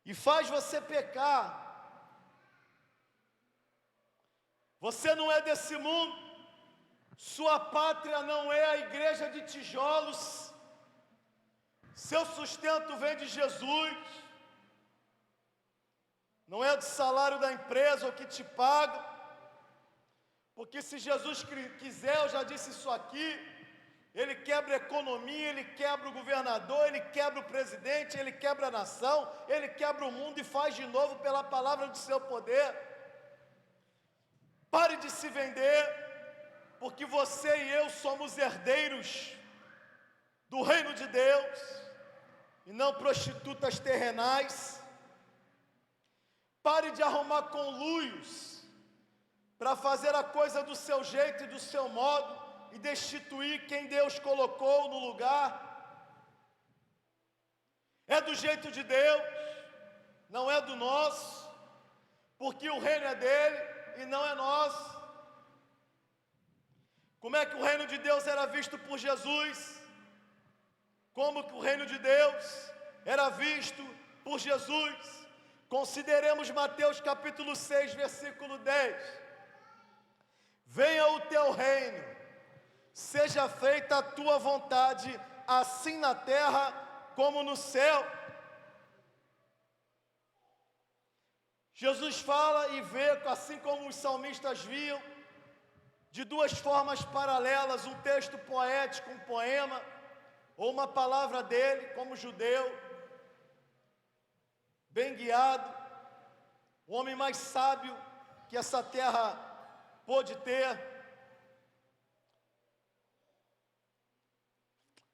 E faz você pecar. Você não é desse mundo. Sua pátria não é a igreja de tijolos. Seu sustento vem de Jesus. Não é do salário da empresa ou que te paga. Porque se Jesus quiser, eu já disse isso aqui, Ele quebra a economia, Ele quebra o governador, Ele quebra o presidente, Ele quebra a nação, Ele quebra o mundo e faz de novo pela palavra do seu poder. Pare de se vender, porque você e eu somos herdeiros do reino de Deus, e não prostitutas terrenais. Pare de arrumar conluios, para fazer a coisa do seu jeito e do seu modo, e destituir quem Deus colocou no lugar. É do jeito de Deus, não é do nosso, porque o reino é dele e não é nosso. Como é que o reino de Deus era visto por Jesus? Como que o reino de Deus era visto por Jesus? Consideremos Mateus capítulo 6, versículo 10. Venha o teu reino, seja feita a tua vontade, assim na terra como no céu. Jesus fala e vê, assim como os salmistas viam, de duas formas paralelas, um texto poético, um poema, ou uma palavra dele, como judeu, bem guiado, o homem mais sábio que essa terra pôde ter.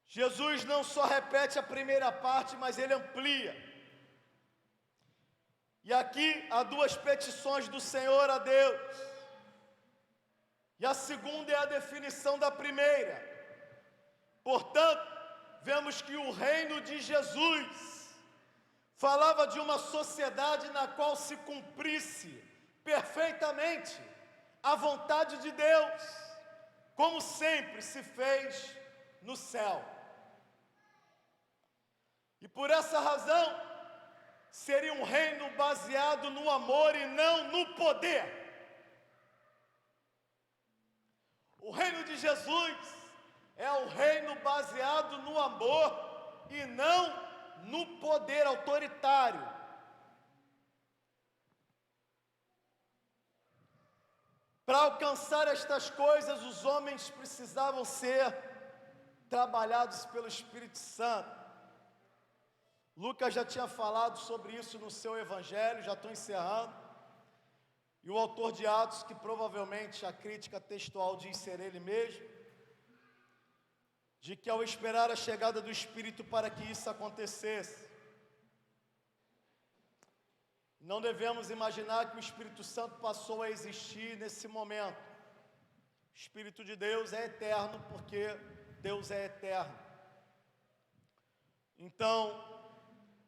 Jesus não só repete a primeira parte, mas ele amplia. E aqui há duas petições do Senhor a Deus. E a segunda é a definição da primeira. Portanto, vemos que o reino de Jesus falava de uma sociedade na qual se cumprisse perfeitamente a vontade de Deus, como sempre se fez no céu. E por essa razão, seria um reino baseado no amor e não no poder. O reino de Jesus é o reino baseado no amor e não no poder autoritário. Para alcançar estas coisas, os homens precisavam ser trabalhados pelo Espírito Santo. Lucas já tinha falado sobre isso no seu evangelho, já estou encerrando. E o autor de Atos, que provavelmente a crítica textual diz ser ele mesmo, de que ao esperar a chegada do Espírito para que isso acontecesse, não devemos imaginar que o Espírito Santo passou a existir nesse momento. O Espírito de Deus é eterno, porque Deus é eterno. Então,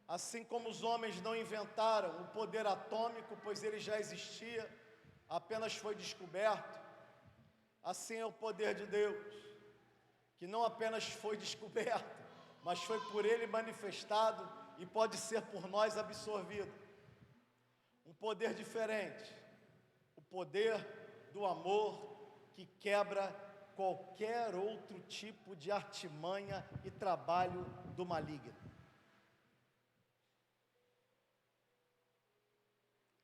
assim como os homens não inventaram o poder atômico, pois ele já existia, apenas foi descoberto, assim é o poder de Deus, que não apenas foi descoberto, mas foi por ele manifestado e pode ser por nós absorvido. Um poder diferente, o poder do amor, que quebra qualquer outro tipo de artimanha e trabalho do maligno.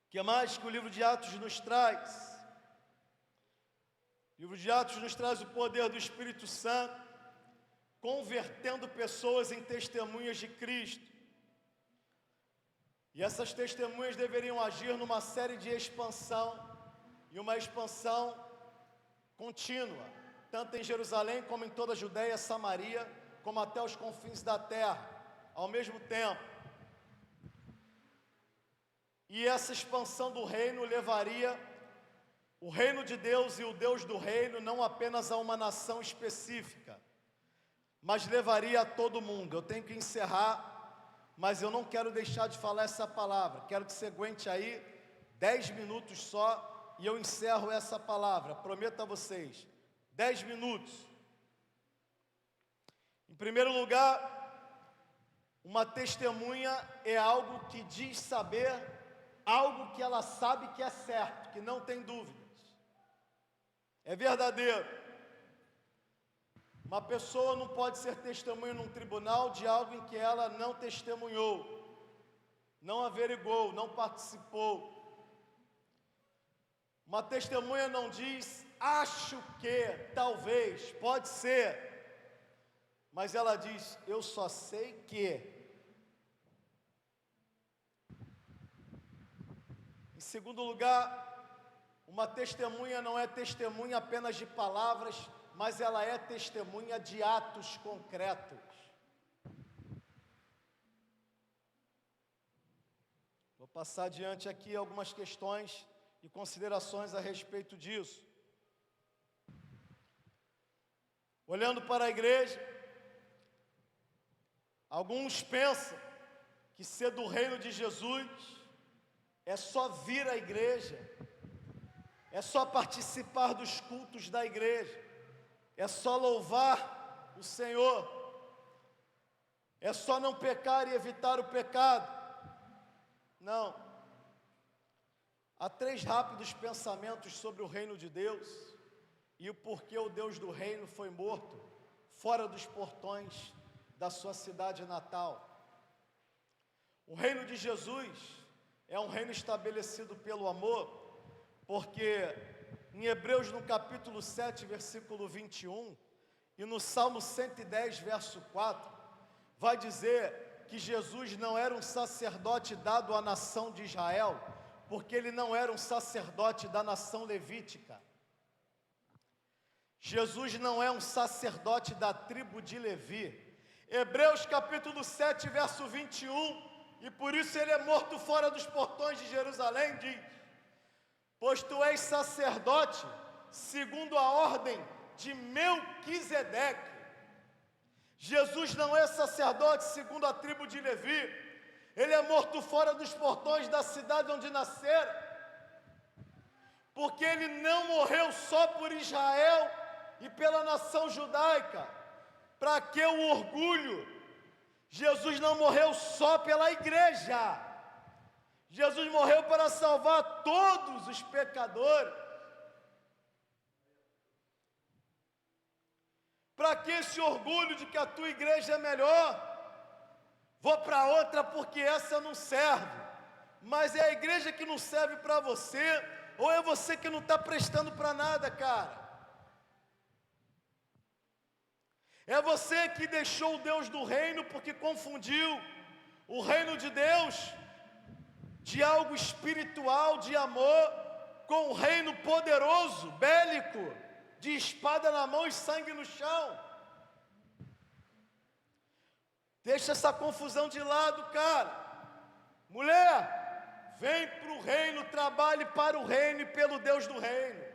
O que mais que o livro de Atos nos traz? O livro de Atos nos traz o poder do Espírito Santo, convertendo pessoas em testemunhas de Cristo. E essas testemunhas deveriam agir numa série de expansão, e uma expansão contínua, tanto em Jerusalém como em toda a Judéia, Samaria, como até os confins da terra, ao mesmo tempo. E essa expansão do reino levaria o reino de Deus e o Deus do reino não apenas a uma nação específica, mas levaria a todo mundo. Eu tenho que encerrar, mas eu não quero deixar de falar essa palavra. Quero que você aguente aí 10 minutos só e eu encerro essa palavra. Prometo a vocês, 10 minutos. Em primeiro lugar, uma testemunha é algo que diz saber algo que ela sabe que é certo, que não tem dúvidas. É verdadeiro. Uma pessoa não pode ser testemunha num tribunal de algo em que ela não testemunhou, não averiguou, não participou. Uma testemunha não diz, acho que, talvez, pode ser, mas ela diz, eu só sei que. Em segundo lugar, uma testemunha não é testemunha apenas de palavras, mas ela é testemunha de atos concretos. Vou passar adiante aqui algumas questões e considerações a respeito disso. Olhando para a igreja, alguns pensam que ser do reino de Jesus é só vir à igreja, é só participar dos cultos da igreja, é só louvar o Senhor, é só não pecar e evitar o pecado. Não. Há 3 rápidos pensamentos sobre o reino de Deus e o porquê o Deus do reino foi morto fora dos portões da sua cidade natal. O reino de Jesus é um reino estabelecido pelo amor, porque em Hebreus no capítulo 7, versículo 21, e no Salmo 110, verso 4, vai dizer que Jesus não era um sacerdote dado à nação de Israel, porque ele não era um sacerdote da nação levítica. Jesus não é um sacerdote da tribo de Levi. Hebreus capítulo 7, verso 21, e por isso ele é morto fora dos portões de Jerusalém, diz, pois tu és sacerdote segundo a ordem de Melquisedeque. Jesus não é sacerdote segundo a tribo de Levi, ele é morto fora dos portões da cidade onde nascera, porque ele não morreu só por Israel e pela nação judaica, para que o orgulho. Jesus não morreu só pela igreja, Jesus morreu para salvar todos os pecadores. Para que esse orgulho de que a tua igreja é melhor? Vou para outra porque essa não serve. Mas é a igreja que não serve para você, ou é você que não está prestando para nada, cara? É você que deixou o Deus do reino porque confundiu o reino de Deus, de algo espiritual, de amor, com o reino poderoso, bélico, de espada na mão e sangue no chão. Deixa essa confusão de lado, cara. Mulher, vem para o reino, trabalhe para o reino e pelo Deus do reino.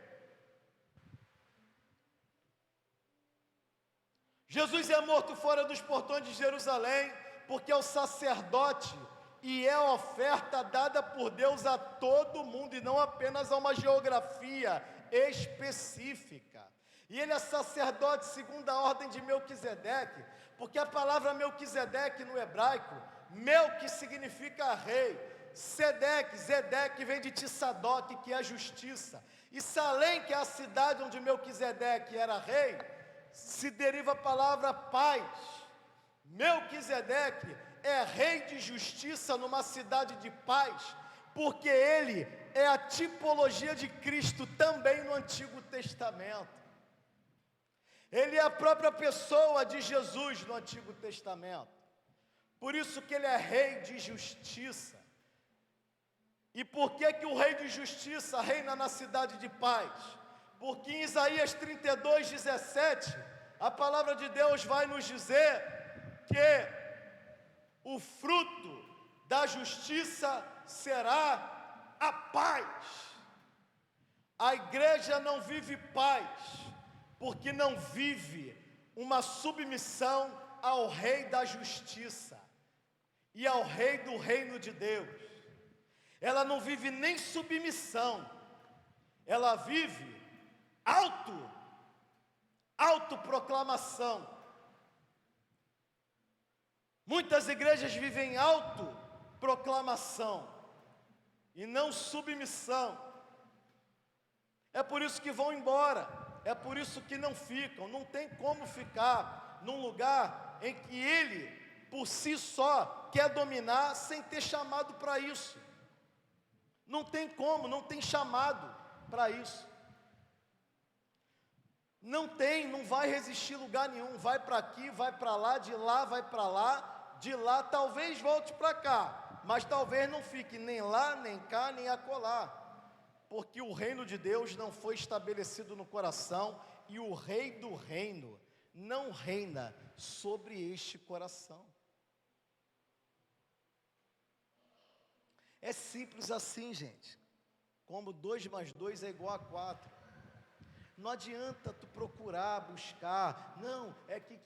Jesus é morto fora dos portões de Jerusalém, porque é o sacerdote e é a oferta dada por Deus a todo mundo, e não apenas a uma geografia específica. E ele é sacerdote segundo a ordem de Melquisedeque, porque a palavra Melquisedeque no hebraico, Melqui significa rei, Sedeque, Zedeque vem de Tissadoque, que é justiça. E Salém, que é a cidade onde Melquisedeque era rei, se deriva a palavra paz. Melquisedeque é rei de justiça numa cidade de paz, porque ele é a tipologia de Cristo também no Antigo Testamento. Ele é a própria pessoa de Jesus no Antigo Testamento. Por isso que ele é rei de justiça. E por que que o rei de justiça reina na cidade de paz? Porque em Isaías 32:17, a palavra de Deus vai nos dizer que o fruto da justiça será a paz. A igreja não vive paz, porque não vive uma submissão ao Rei da justiça e ao Rei do reino de Deus. Ela não vive nem submissão, ela vive autoproclamação. Muitas igrejas vivem autoproclamação e não submissão. É por isso que vão embora, é por isso que não ficam. Não tem como ficar num lugar em que ele, por si só, quer dominar sem ter chamado para isso. Não tem como, não tem chamado para isso. Não tem, não vai resistir lugar nenhum. Vai para aqui, vai para lá, de lá vai para lá, de lá talvez volte para cá, mas talvez não fique nem lá, nem cá, nem acolá, porque o reino de Deus não foi estabelecido no coração e o rei do reino não reina sobre este coração. É simples assim, gente. Como 2 mais 2 é igual a 4. Não adianta tu procurar, buscar. Não, é que,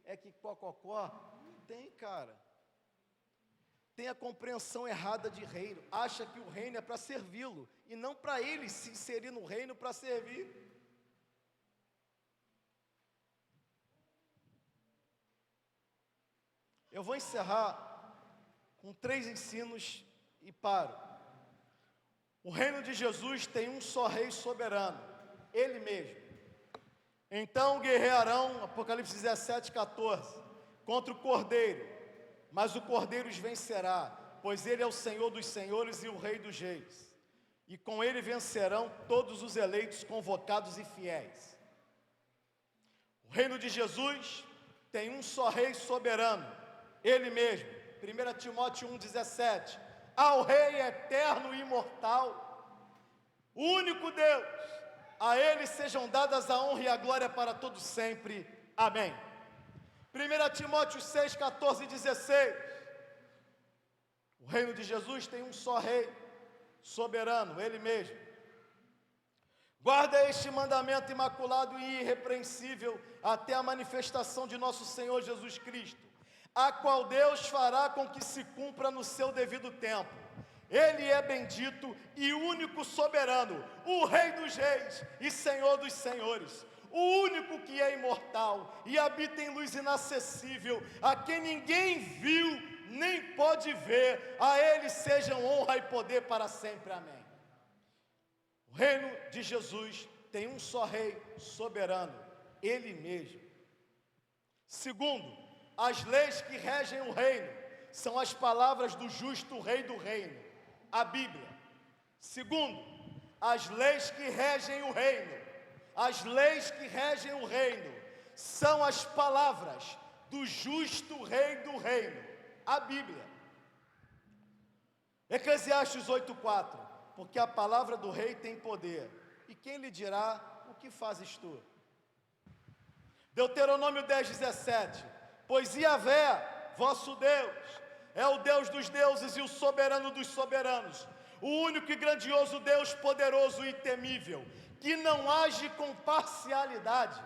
é que cococó. Não tem, cara. Tem a compreensão errada de reino. Acha que o reino é para servi-lo e não para ele se inserir no reino para servir. Eu vou encerrar com 3 ensinos e paro. O reino de Jesus tem um só rei soberano, ele mesmo. Então guerrearão, Apocalipse 17:14, contra o cordeiro, mas o cordeiro os vencerá, pois ele é o Senhor dos senhores e o Rei dos reis. E com ele vencerão todos os eleitos, convocados e fiéis. O reino de Jesus tem um só rei soberano, ele mesmo. 1 Timóteo 1:17. Ao Rei eterno e imortal, o único Deus, a Ele sejam dadas a honra e a glória para todos sempre. Amém. 1 Timóteo 6:14 e 16. O reino de Jesus tem um só Rei soberano, Ele mesmo. Guarda este mandamento imaculado e irrepreensível até a manifestação de nosso Senhor Jesus Cristo, a qual Deus fará com que se cumpra no seu devido tempo. Ele é bendito e único soberano, o Rei dos reis e Senhor dos senhores, o único que é imortal e habita em luz inacessível, a quem ninguém viu nem pode ver. A Ele sejam honra e poder para sempre. Amém. O reino de Jesus tem um só Rei soberano, Ele mesmo. Segundo, as leis que regem o reino são as palavras do justo Rei do reino, a Bíblia. Segundo, as leis que regem o reino, as leis que regem o reino são as palavras do justo Rei do reino, a Bíblia. Eclesiastes 8:4, porque a palavra do rei tem poder, e quem lhe dirá o que fazes tu? Deuteronômio 10:17, pois Yahvé, vosso Deus, é o Deus dos deuses e o soberano dos soberanos, o único e grandioso Deus poderoso e temível, que não age com parcialidade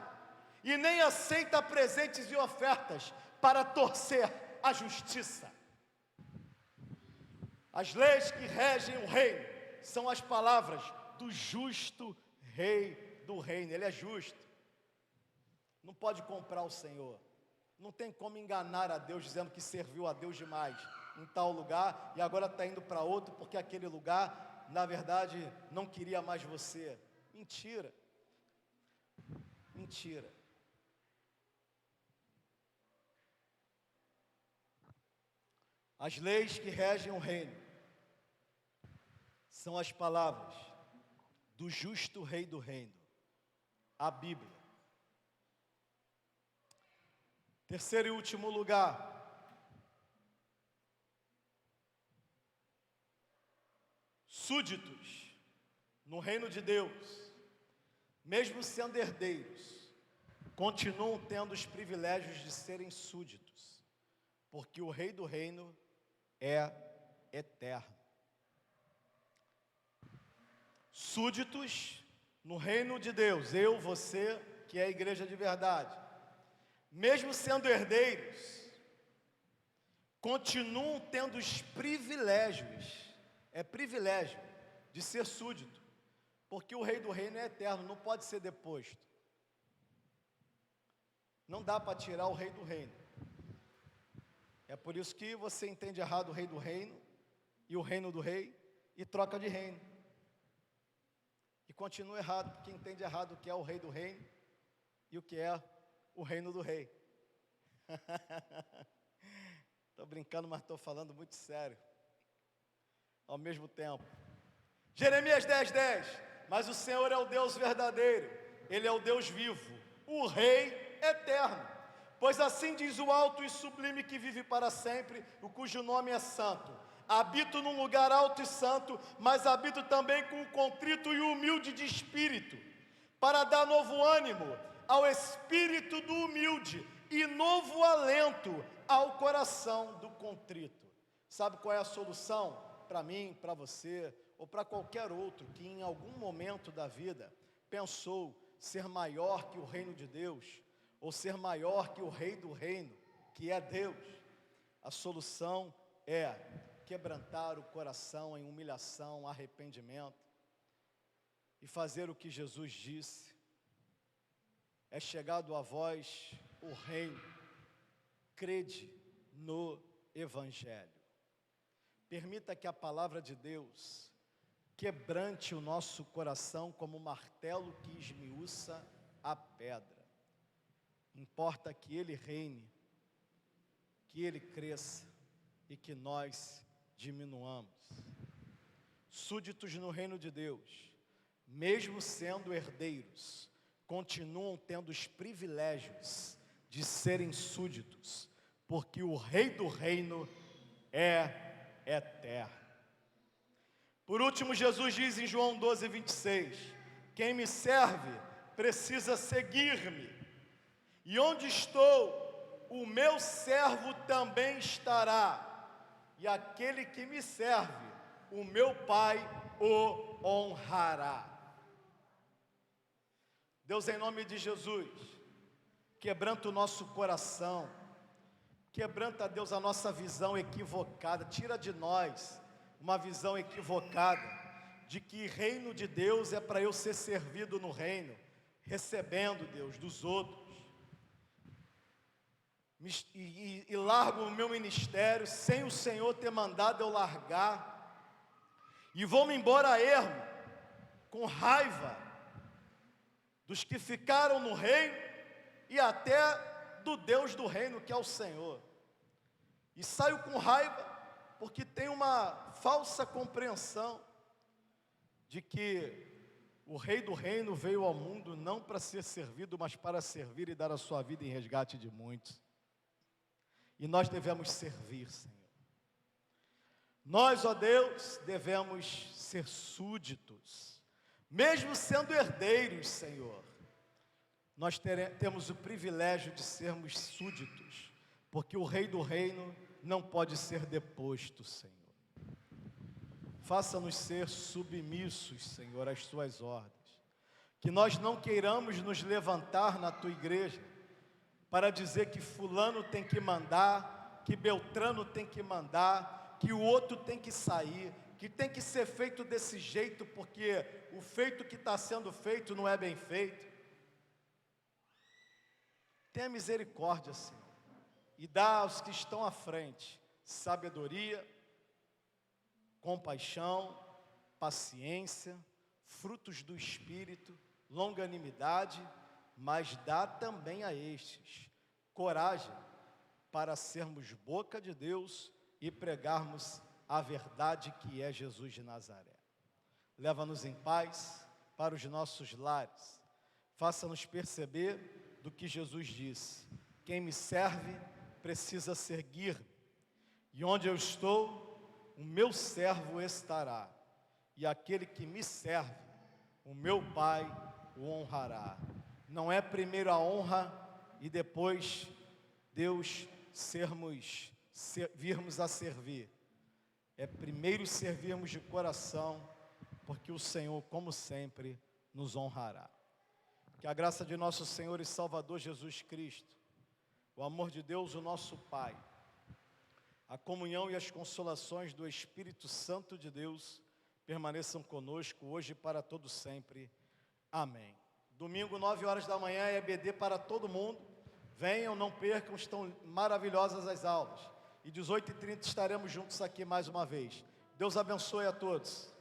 e nem aceita presentes e ofertas para torcer a justiça. As leis que regem o reino são as palavras do justo Rei do reino. Ele é justo, não pode comprar o Senhor. Não tem como enganar a Deus dizendo que serviu a Deus demais em tal lugar e agora está indo para outro porque aquele lugar, na verdade, não queria mais você. Mentira. Mentira. As leis que regem o reino são as palavras do justo rei do reino, a Bíblia. Terceiro e último lugar, súditos no reino de Deus, mesmo sendo herdeiros, continuam tendo os privilégios de serem súditos, porque o rei do reino é eterno. Súditos no reino de Deus, eu, você, que é a igreja de verdade, mesmo sendo herdeiros, continuam tendo os privilégios, é privilégio de ser súdito, porque o rei do reino é eterno, não pode ser deposto. Não dá para tirar o rei do reino. É por isso que você entende errado o rei do reino e o reino do rei e troca de reino. E continua errado, porque entende errado o que é o rei do reino e o que é o reino do rei. Estou brincando, mas estou falando muito sério. Ao mesmo tempo. Jeremias 10:10. Mas o Senhor é o Deus verdadeiro, Ele é o Deus vivo, o Rei eterno. Pois assim diz o alto e sublime que vive para sempre, o cujo nome é santo. Habito num lugar alto e santo, mas habito também com o contrito e o humilde de espírito, para dar novo ânimo ao espírito do humilde e novo alento ao coração do contrito. Sabe qual é a solução para mim, para você, ou para qualquer outro que em algum momento da vida pensou ser maior que o reino de Deus, ou ser maior que o rei do reino, que é Deus? A solução é quebrantar o coração em humilhação, arrependimento, e fazer o que Jesus disse: é chegado a vós o reino, crede no Evangelho. Permita que a palavra de Deus quebrante o nosso coração como martelo que esmiuça a pedra. Importa que Ele reine, que Ele cresça e que nós diminuamos. Súditos no reino de Deus, mesmo sendo herdeiros, continuam tendo os privilégios de serem súditos, porque o rei do reino é eterno. Por último, Jesus diz em João 12:26, quem me serve precisa seguir-me, e onde estou, o meu servo também estará, e aquele que me serve, o meu Pai o honrará. Deus, em nome de Jesus, quebranta o nosso coração, quebranta, Deus, a nossa visão equivocada, tira de nós uma visão equivocada, de que reino de Deus é para eu ser servido no reino, recebendo, Deus, dos outros, e largo o meu ministério, sem o Senhor ter mandado eu largar, e vou-me embora a ermo, com raiva, dos que ficaram no reino, e até do Deus do reino, que é o Senhor, e saio com raiva, porque tem uma falsa compreensão, de que o rei do reino veio ao mundo, não para ser servido, mas para servir e dar a sua vida em resgate de muitos, e nós devemos servir, Senhor. Nós, ó Deus, devemos ser súditos, mesmo sendo herdeiros, Senhor. Nós temos o privilégio de sermos súditos, porque o rei do reino não pode ser deposto, Senhor. Faça-nos ser submissos, Senhor, às suas ordens. Que nós não queiramos nos levantar na tua igreja para dizer que fulano tem que mandar, que Beltrano tem que mandar, que o outro tem que sair, que tem que ser feito desse jeito, porque o feito que está sendo feito não é bem feito. Tenha misericórdia, Senhor, e dá aos que estão à frente sabedoria, compaixão, paciência, frutos do Espírito, longanimidade, mas dá também a estes coragem para sermos boca de Deus e pregarmos a verdade que é Jesus de Nazaré. Leva-nos em paz para os nossos lares. Faça-nos perceber do que Jesus disse: quem me serve precisa seguir-me, e onde eu estou, o meu servo estará, e aquele que me serve, o meu Pai o honrará. Não é primeiro a honra e depois Deus virmos a servir. É primeiro servirmos de coração, porque o Senhor, como sempre, nos honrará. Que a graça de nosso Senhor e Salvador Jesus Cristo, o amor de Deus, o nosso Pai, a comunhão e as consolações do Espírito Santo de Deus permaneçam conosco hoje e para todo sempre. Amém. Domingo, 9 horas da manhã, é EBD para todo mundo. Venham, não percam, estão maravilhosas as aulas. E 18h30 estaremos juntos aqui mais uma vez. Deus abençoe a todos.